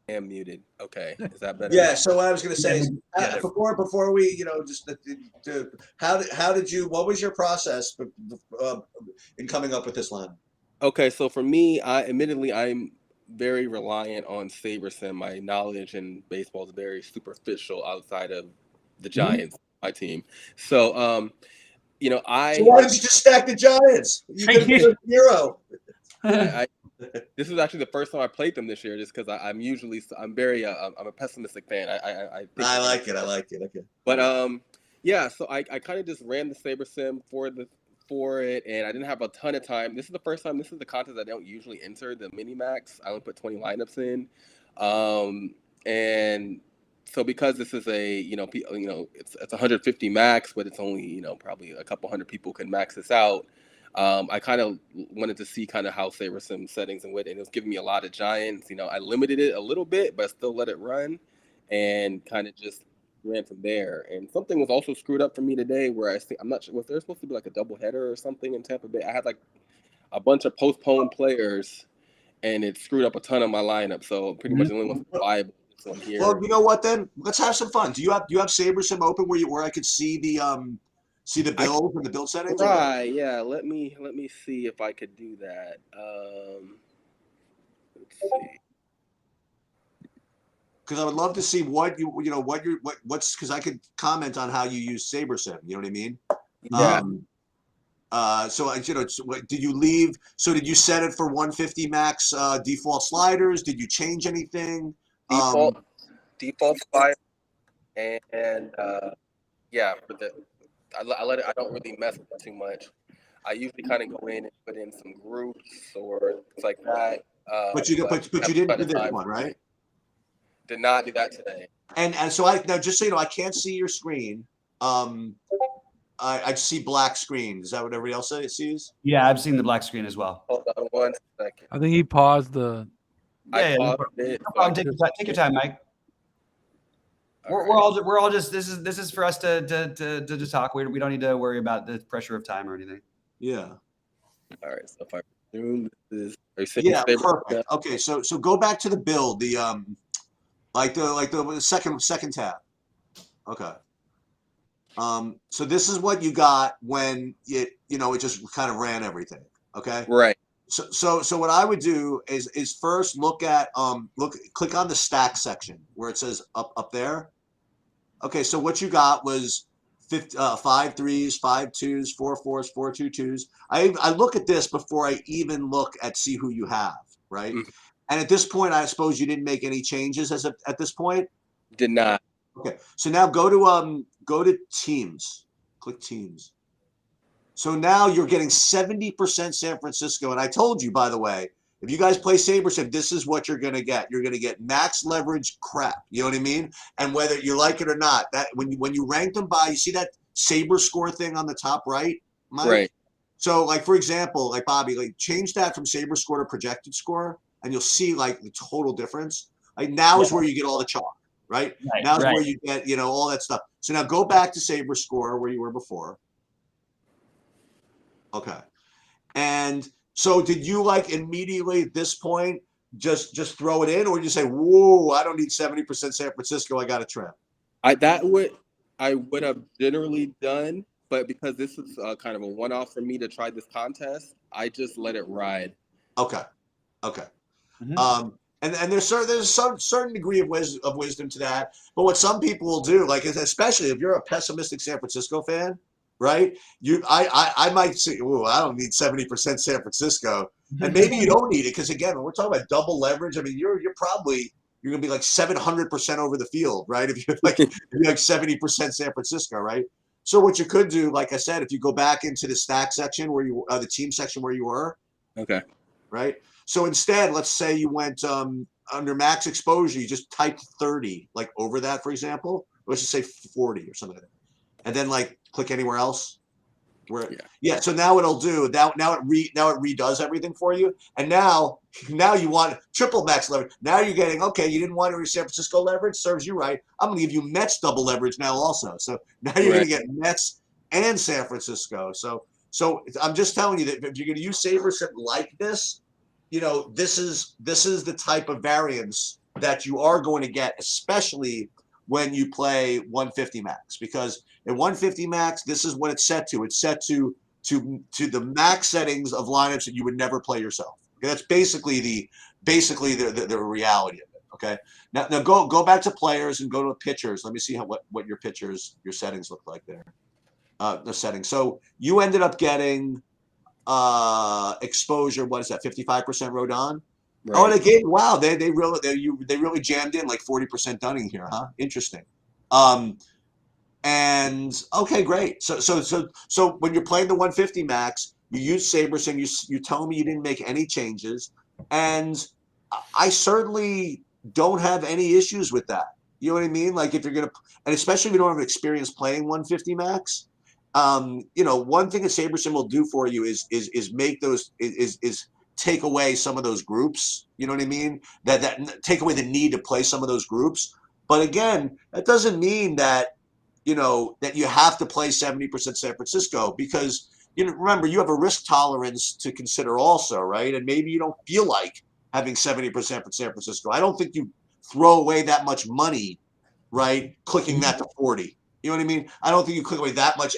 I am muted. Okay, is that better? Yeah. So what I was going to say is before we what was your process in coming up with this line? Okay, so for me, I'm very reliant on SaberSim. My knowledge in baseball is very superficial outside of the Giants, my team. So, so why did you just stack the Giants? You could be a hero. This is actually the first time I played them this year, just because I'm a pessimistic fan. I think I like it. Okay. But yeah. So I kind of just ran the Saber Sim for it, and I didn't have a ton of time. This is the first time. This is the contest I don't usually enter, the mini max. I only put 20 lineups in, and so because this is a it's 150 max, but it's only probably a couple hundred people can max this out. I kind of wanted to see kind of how Saber Sim settings and it was giving me a lot of giants. I limited it a little bit, but I still let it run, and kind of just ran from there. And something was also screwed up for me today, where I'm not sure, was there supposed to be like a doubleheader or something in Tampa Bay? I had like a bunch of postponed players, and it screwed up a ton of my lineup. So pretty much the only one's viable on here. Well, you know what? Then let's have some fun. Do you have Saber Sim open where I could see the build and the build settings? Right. Yeah. Let me see if I could do that. Let's see. Because I would love to see what's because I could comment on how you use Saber Sim. You know what I mean? Yeah. So did you leave? So did you set it for 150 max default sliders? Did you change anything? Default slide, and yeah, but I let it. I don't really mess with it too much. I usually kind of go in and put in some groups or things like that. But you didn't do this one, right? Did not do that today. And so now just so you know, I can't see your screen. I see black screen. Is that what everybody else sees? Yeah, I've seen the black screen as well. Hold on 1 second. I think he paused the. Yeah, paused it. Take your time, Mike. We're all just this is for us to just talk. We don't need to worry about the pressure of time or anything. Yeah. All right. So if I zoom this, yeah, perfect. Okay, so go back to the build. The the second tab. Okay. So this is what you got when it just kind of ran everything. Okay. Right. So what I would do is first click on the stack section where it says up there. Okay, so what you got was 5 threes, 5 twos, 4 fours, 4 2 twos. I look at this before I even look at see who you have, right? Mm-hmm. And at this point, I suppose you didn't make any changes at this point. Did not. Okay, so now go to teams. Click teams. So now you're getting 70% San Francisco. And I told you, by the way, if you guys play Saber Sim, this is what you're going to get. You're going to get max leverage crap. You know what I mean? And whether you like it or not, that when you rank them by, you see that Saber score thing on the top right, Mike? Right. So, like, for example, like Bobby, like change that from Saber score to projected score, and you'll see like the total difference. Like now is where you get all the chalk, right? Now is where you get, all that stuff. So now go back to Saber score where you were before. Okay. And so did you like immediately at this point just throw it in, or did you say, whoa, I don't need 70% San Francisco, I got a trim? I would have generally done, but because this is kind of a one-off for me to try this contest, I just let it ride. Okay. Mm-hmm. And there's some certain degree of wisdom to that. But what some people will do, like especially if you're a pessimistic San Francisco fan, right? I might say, oh, I don't need 70% San Francisco, and maybe you don't need it because again, when we're talking about double leverage, I mean, you're gonna be like 700% over the field, right? If you're like 70% San Francisco, right? So what you could do, like I said, if you go back into the stack section where the team section where you were, okay, right? So instead, let's say you went under max exposure, you just typed 30, like over that, for example. Let's just say 40 or something like that. And then like click anywhere else. So now what it'll do, now it redoes everything for you. And now you want triple max leverage. Now you're getting, okay, you didn't want your San Francisco leverage, serves you right. I'm gonna give you Mets double leverage now also. So now you're gonna get Mets and San Francisco. So I'm just telling you that if you're gonna use Saber Sim like this, this is the type of variance that you are going to get, especially when you play 150 max, because at 150 max, this is what it's set to. It's set to the max settings of lineups that you would never play yourself. Okay? That's basically the reality of it. Okay. Now go back to players and go to pitchers. Let me see what your settings look like there. The settings. So you ended up getting exposure. What is that? 55% Rodon. Right. Oh, they really jammed in like 40% Dunning here, huh? Interesting. And okay, great. So when you're playing the 150 max, you use SaberSim. You tell me you didn't make any changes, and I certainly don't have any issues with that. You know what I mean? Like if you're gonna, and especially if you don't have experience playing 150 max, one thing that SaberSim will do for you is make those is take away some of those groups. You know what I mean? That take away the need to play some of those groups. But again, that doesn't mean that that you have to play 70% San Francisco, because remember, you have a risk tolerance to consider also, right? And maybe you don't feel like having 70% for San Francisco. I don't think you throw away that much money, right? Clicking that to 40. You know what I mean? I don't think you click away that much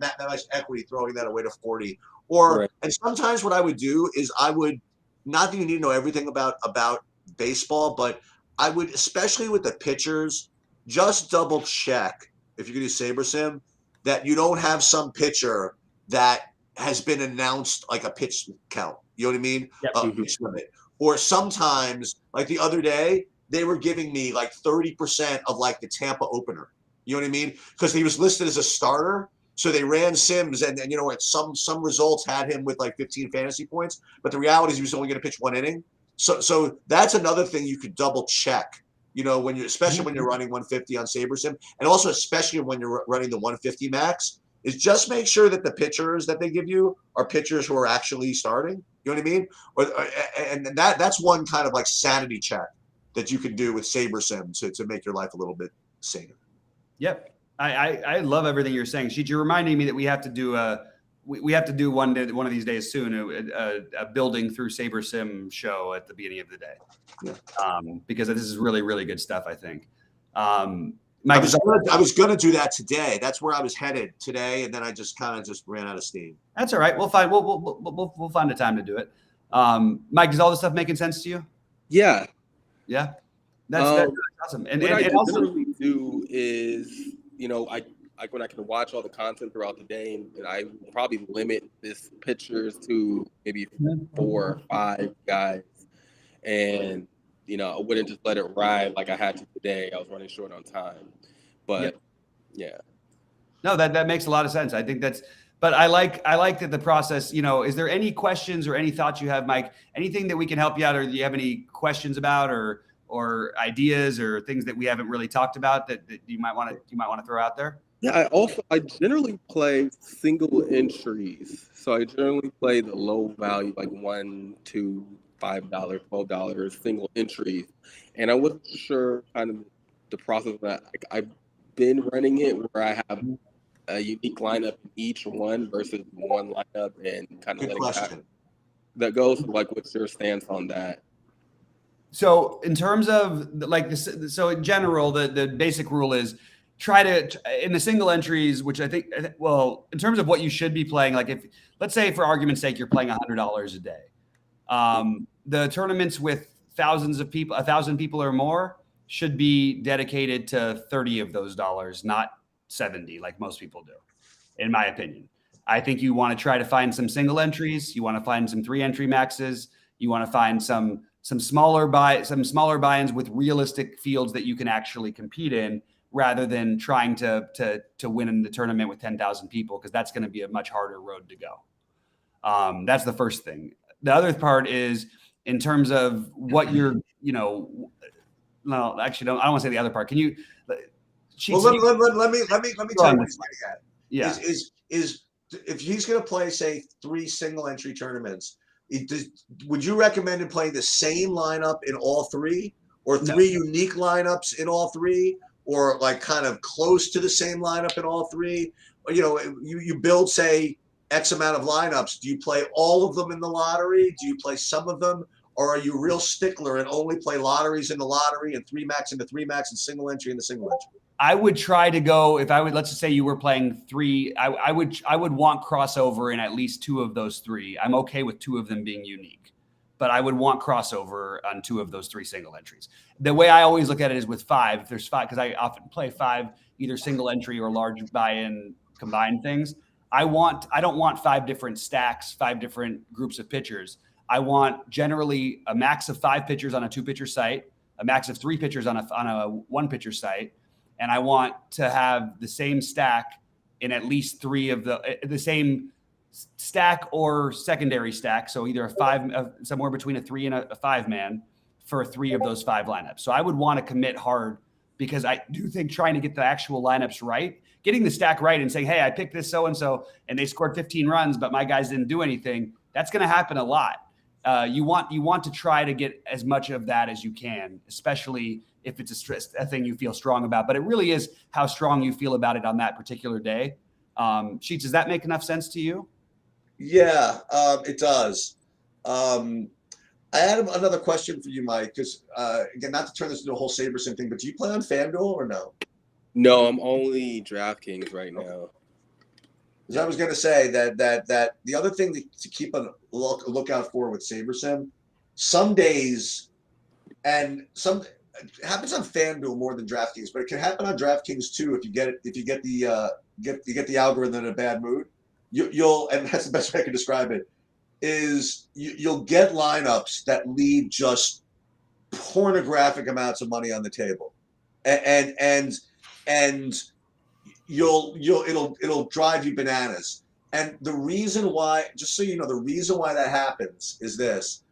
much equity throwing that away to 40. Right. And sometimes what I would do is I would, not that you need to know everything about baseball, but I would, especially with the pitchers, just double check if you're going to do SaberSim that you don't have some pitcher that has been announced like a pitch count. You know what I mean? Yep. Pitch limit. Or sometimes, like the other day, they were giving me like 30% of like the Tampa opener. You know what I mean? Because he was listed as a starter. So they ran Sims, and some results had him with like 15 fantasy points. But the reality is he was only going to pitch one inning. So that's another thing you could double check. Especially when you're running 150 on SaberSim, and also especially when you're running the 150 max, is just make sure that the pitchers that they give you are pitchers who are actually starting. You know what I mean? And that's one kind of like sanity check that you can do with SaberSim to make your life a little bit saner. Yep. I love everything you're saying. Sheet, you're reminding me that we have to do one of these days soon a building through SaberSim show at the beginning of the day. Yeah. Because this is really, really good stuff, I think. Mike, I was gonna do that today. That's where I was headed today, and then I just kind of ran out of steam. That's all right. We'll find we'll find a time to do it. Mike, is all this stuff making sense to you? Yeah. Yeah. That's awesome. And what I also generally do is, when I can watch all the content throughout the day, and I probably limit this pictures to maybe 4 or 5 guys, and I wouldn't just let it ride like I had to today. I was running short on time, but yeah. No, that makes a lot of sense. I think but I like that the process, is there any questions or any thoughts you have, Mike? Anything that we can help you out, or do you have any questions about or ideas or things that we haven't really talked about that you might want to throw out there? Yeah, I generally play single entries. So I generally play the low value, like $1, $2, $5, $12 single entries. And I wasn't sure kind of the process of that. Like, I've been running it where I have a unique lineup in each one versus one lineup, and kind of letting that goes. Like, what's your stance on that? So in terms of like this, so in general, the basic rule is try to, in the single entries, which I think, well, in terms of what you should be playing, like if, let's say for argument's sake, you're playing $100 a day. The tournaments with thousands of people, 1,000 people or more, should be dedicated to 30 of those dollars, not 70 like most people do, in my opinion. I think you want to try to find some single entries. You want to find some 3-entry maxes. You want to find some smaller buy-ins with realistic fields that you can actually compete in, rather than trying to win in the tournament with 10,000 people, because that's going to be a much harder road to go. That's the first thing. The other part is in terms of what you're, no, actually, I don't want to say the other part. Can you? Well, let me tell you what he's getting at. Yeah. Is if he's going to play, say, 3 single entry tournaments, would you recommend him playing the same lineup in all 3, or 3 unique lineups in all 3, or like kind of close to the same lineup in all 3? Or, you build, say, X amount of lineups. Do you play all of them in the lottery? Do you play some of them? Or are you real stickler and only play lotteries in the lottery and 3 max in the 3 max and single entry in the single entry? I would try to go, if I would, let's just say you were playing 3, I would want crossover in at least 2 of those 3. I'm okay with 2 of them being unique, but I would want crossover on 2 of those 3 single entries. The way I always look at it is with 5, if there's 5, because I often play 5, either single entry or large buy-in combined things. I don't want 5 different stacks, 5 different groups of pitchers. I want generally a max of 5 pitchers on a 2-pitcher site, a max of 3 pitchers on a 1-pitcher site, and I want to have the same stack in at least 3 of the same stack or secondary stack. So either a 5, somewhere between a 3 and a 5 man for 3 of those 5 lineups. So I would want to commit hard, because I do think trying to get the actual lineups right, getting the stack right and saying, hey, I picked this so-and-so and they scored 15 runs, but my guys didn't do anything. That's going to happen a lot. You want to try to get as much of that as you can, especially if it's a thing you feel strong about. But it really is how strong you feel about it on that particular day. Sheets, does that make enough sense to you? Yeah, it does. I had another question for you, Mike, because again, not to turn this into a whole SaberSim thing, but do you play on FanDuel or no? No, I'm only DraftKings right now. Because I was going to say that the other thing to keep a lookout for with SaberSim, some days, and it happens on FanDuel more than DraftKings, but it can happen on DraftKings too if you get the algorithm in a bad mood. You'll and that's the best way I can describe it. Is you'll get lineups that leave just pornographic amounts of money on the table, and it'll drive you bananas. And the reason why, just so you know, the reason why that happens is this: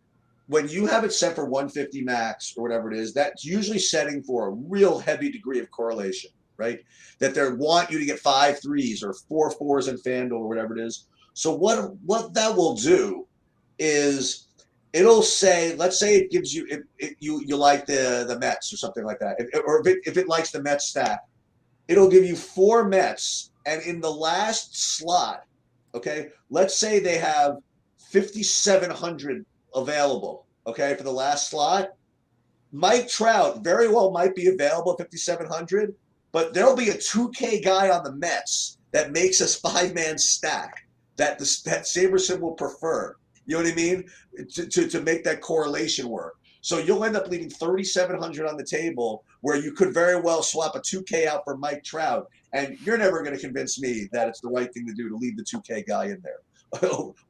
when you have it set for 150 max or whatever it is, that's usually setting for a real heavy degree of correlation, right? That they want you to get 5 threes or 4 fours in FanDuel or whatever it is. So what that will do is it'll say, let's say it gives you you like the Mets or something like that, if it likes the Mets stack, it'll give you 4 Mets, and in the last slot, okay, let's say they have 5,700 available, okay, for the last slot. Mike Trout very well might be available at 5,700, but there'll be a 2K guy on the Mets that makes a 5-man stack that SaberSim will prefer. You know what I mean? To make that correlation work. So you'll end up leaving 3,700 on the table, where you could very well swap a 2K out for Mike Trout, and you're never going to convince me that it's the right thing to do to leave the 2K guy in there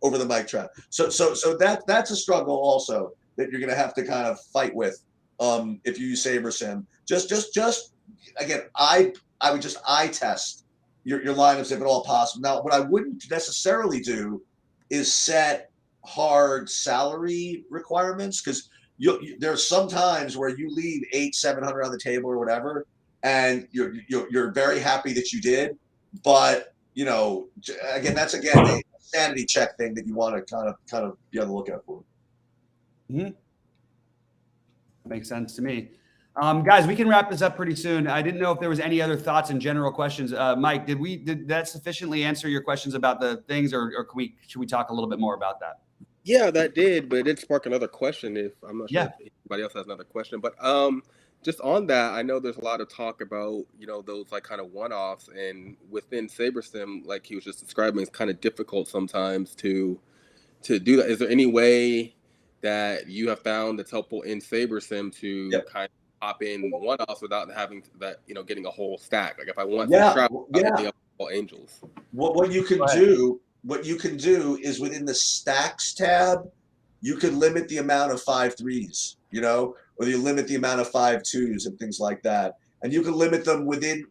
over the Mike Trout. So that's a struggle also that you're going to have to kind of fight with if you use SaberSim. Just again, I would just eye test your lineups if at all possible. Now, what I wouldn't necessarily do is set hard salary requirements, because there's some times where you leave 700 on the table or whatever, and you're very happy that you did, but that's a sanity check thing that you want to kind of be on the lookout for. Mm-hmm. Makes sense to me. Guys, we can wrap this up pretty soon. I didn't know if there was any other thoughts and general questions. Mike, did that sufficiently answer your questions about the things, or should we talk a little bit more about that? Yeah, that did, but it did spark another question. If I'm not sure if anybody else has another question, but just on that, I know there's a lot of talk about those like kind of one-offs, and within SaberSim, like he was just describing, it's kind of difficult sometimes to do that. Is there any way that you have found that's helpful in SaberSim to kind of pop in one-offs without having that, getting a whole stack? Like if I want to travel, all Angels. What you can do is within the stacks tab, you can limit the amount of 5 threes, or you limit the amount of 5 twos and things like that. And you can limit them within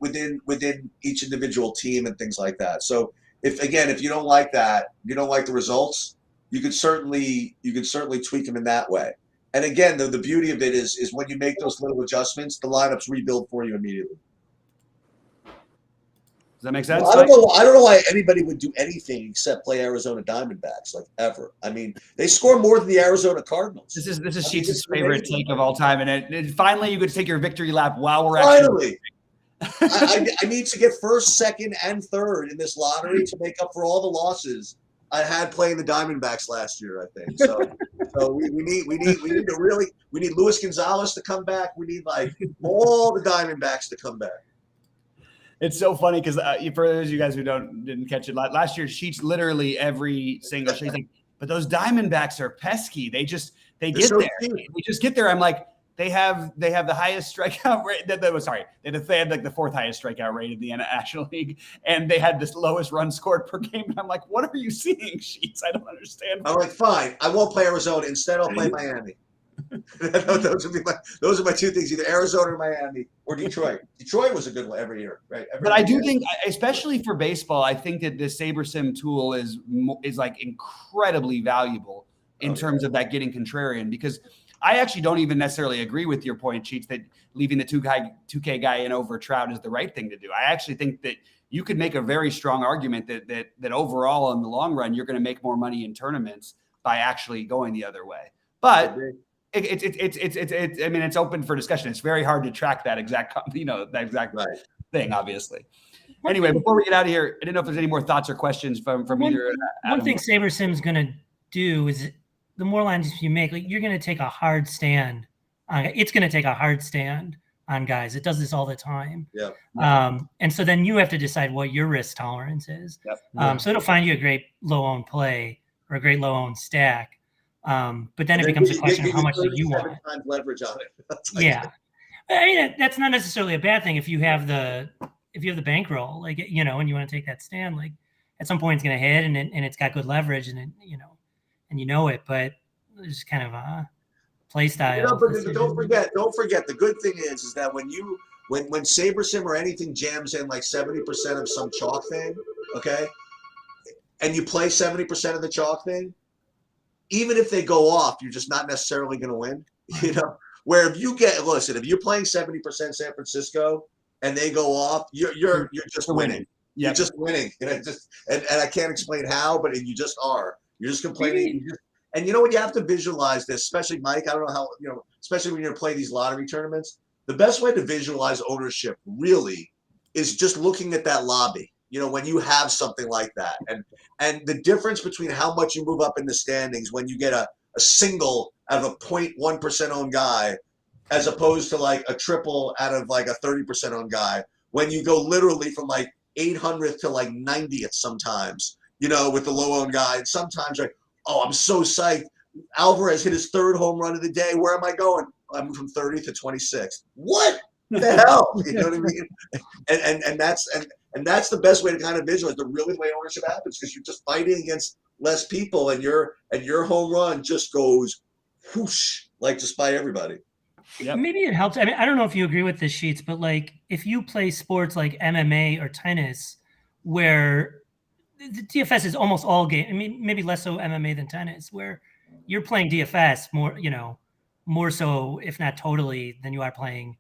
each individual team and things like that. So if you don't like that, you don't like the results, you can certainly tweak them in that way. And again, the beauty of it is when you make those little adjustments, the lineups rebuild for you immediately. Does that make sense? Well, I don't know why anybody would do anything except play Arizona Diamondbacks, like, ever. I mean, they score more than the Arizona Cardinals. This is Sheets' favorite take of all time, and finally you could take your victory lap while we're finally. I need to get first, second, and third in this lottery to make up for all the losses I had playing the Diamondbacks last year, I think. So we need Luis Gonzalez to come back. We need like all the Diamondbacks to come back. It's so funny because for those of you guys who didn't catch it, last year Sheets literally every single show, he's like, but those Diamondbacks are pesky. They get there. Cheap. They just get there. I'm like, they have the highest strikeout rate. They had like the fourth highest strikeout rate in the National League, and they had this lowest run scored per game. And I'm like, what are you seeing, Sheets? I don't understand. I'm like, fine, I won't play Arizona. Instead, I'll play Miami. those are my two things: either Arizona or Miami or Detroit. Detroit was a good one every year, right? But I do think, especially for baseball, I think that this SaberSim tool is like incredibly valuable in terms of that getting contrarian, because I actually don't even necessarily agree with your point, Cheats, that leaving the 2K guy in over Trout is the right thing to do. I actually think that you could make a very strong argument that overall in the long run, you're going to make more money in tournaments by actually going the other way. But it's open for discussion. It's very hard to track that exact, thing, obviously. Anyway, before we get out of here, I didn't know if there's any more thoughts or questions from either. One thing SaberSim's going to do is, the more lines you make, like, you're going to take a hard stand. It's going to take a hard stand on guys. It does this all the time. Yeah. And so then you have to decide what your risk tolerance is. Yep. So it'll find you a great low-owned play or a great low-owned stack. But then it becomes a question of how much do you want. Times leverage on it. Yeah. I mean, that's not necessarily a bad thing if you have the bankroll, like, and you want to take that stand, like at some point it's going to hit and it's got good leverage and it, but it's kind of a play style. But don't forget, the good thing is that when SaberSim or anything jams in like 70% of some chalk thing, okay, and you play 70% of the chalk thing, even if they go off, you're just not necessarily going to win, Where if you're playing 70% San Francisco and they go off, you're just winning. You're just winning. And I can't explain how, but you just are. You're just complaining. And you know what? You have to visualize this, especially Mike. I don't know how, especially when you're play these lottery tournaments. The best way to visualize ownership really is just looking at that lobby. When you have something like that, and the difference between how much you move up in the standings when you get a single out of a 0.1% owned guy, as opposed to like a triple out of like a 30% owned guy, when you go literally from like 800th to like 90th sometimes, with the low owned guy. And sometimes like, oh, I'm so psyched. Alvarez hit his third home run of the day. Where am I going? I moved from 30th to 26th. What the hell? You know what I mean? And that's the best way to kind of visualize the way ownership happens, because you're just fighting against less people, and your home run just goes whoosh, like just by everybody. Yep. Maybe it helps. I mean, I don't know if you agree with this, Sheets, but like if you play sports like MMA or tennis, where the DFS is almost all game. I mean, maybe less so MMA than tennis, where you're playing DFS more so, if not totally, than you are playing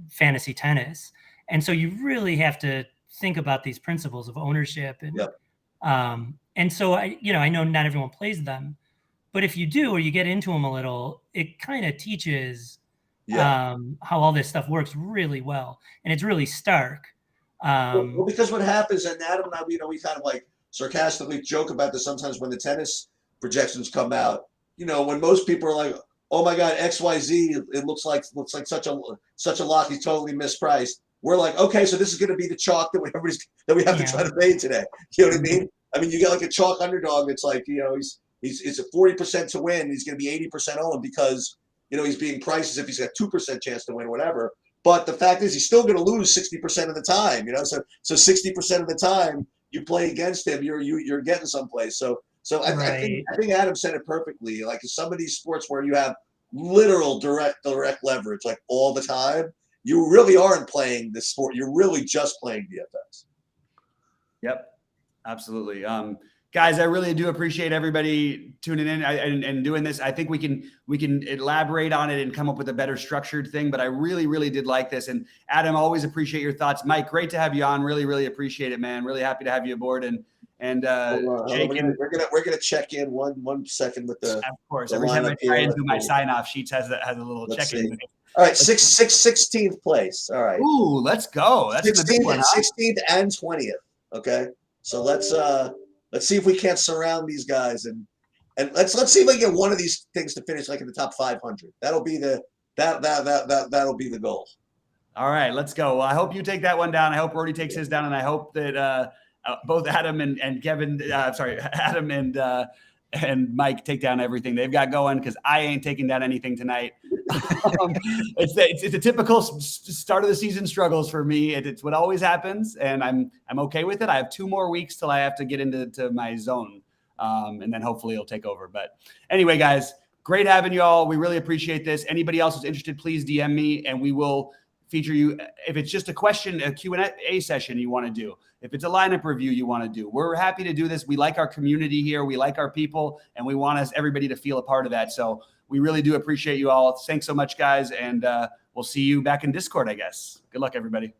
fantasy tennis. And so you really have to think about these principles of ownership. And so I know not everyone plays them, but if you do, or you get into them a little, it kind of teaches how all this stuff works really well. And it's really stark. Well, because what happens, and Adam and I, we kind of like sarcastically joke about this sometimes when the tennis projections come out. When most people are like, "Oh my God, XYZ, it looks like such a lock. He's totally mispriced." We're like, okay, so this is going to be the chalk that we have to try to pay today. You know what I mean? I mean, you get like a chalk underdog that's like, he's at 40% to win. He's going to be 80% owned because he's being priced as if he's got 2% chance to win, whatever. But the fact is, he's still going to lose 60% of the time. So 60% of the time you play against him, you're getting someplace. So I think Adam said it perfectly. Like some of these sports where you have literal direct leverage, like all the time, you really aren't playing this sport. You're really just playing DFS. Yep, absolutely. Guys, I really do appreciate everybody tuning in and doing this. I think we can elaborate on it and come up with a better structured thing, but I really, really did like this. And Adam, always appreciate your thoughts. Mike, great to have you on. Really, really appreciate it, man. Really happy to have you aboard. And Jake, we're gonna check in one second with the. Of course, every time I try and do my sign off, Sheets has a little check in. All right, 16th place. All right. Ooh, let's go. That's 16th and 20th. Okay, so let's see if we can't surround these guys and let's see if we can get one of these things to finish like in the top 500. That'll be that'll be the goal. All right, let's go. Well, I hope you take that one down. I hope Brody takes his down, and I hope that both Adam and Kevin, Adam and and Mike take down everything they've got going, because I ain't taking down anything tonight. It's a typical start of the season struggles for me. It's what always happens, and I'm okay with it. I have 2 more weeks till I have to get into my zone, and then hopefully it'll take over. But anyway, guys, great having you all. We really appreciate this. Anybody else who's interested, please DM me, and we will feature you. If it's just a Q&A session you want to do, if it's a lineup review you want to do, we're happy to do this. We like our community here. We like our people, and we want everybody to feel a part of that. So we really do appreciate you all. Thanks so much, guys. And we'll see you back in Discord, I guess. Good luck, everybody.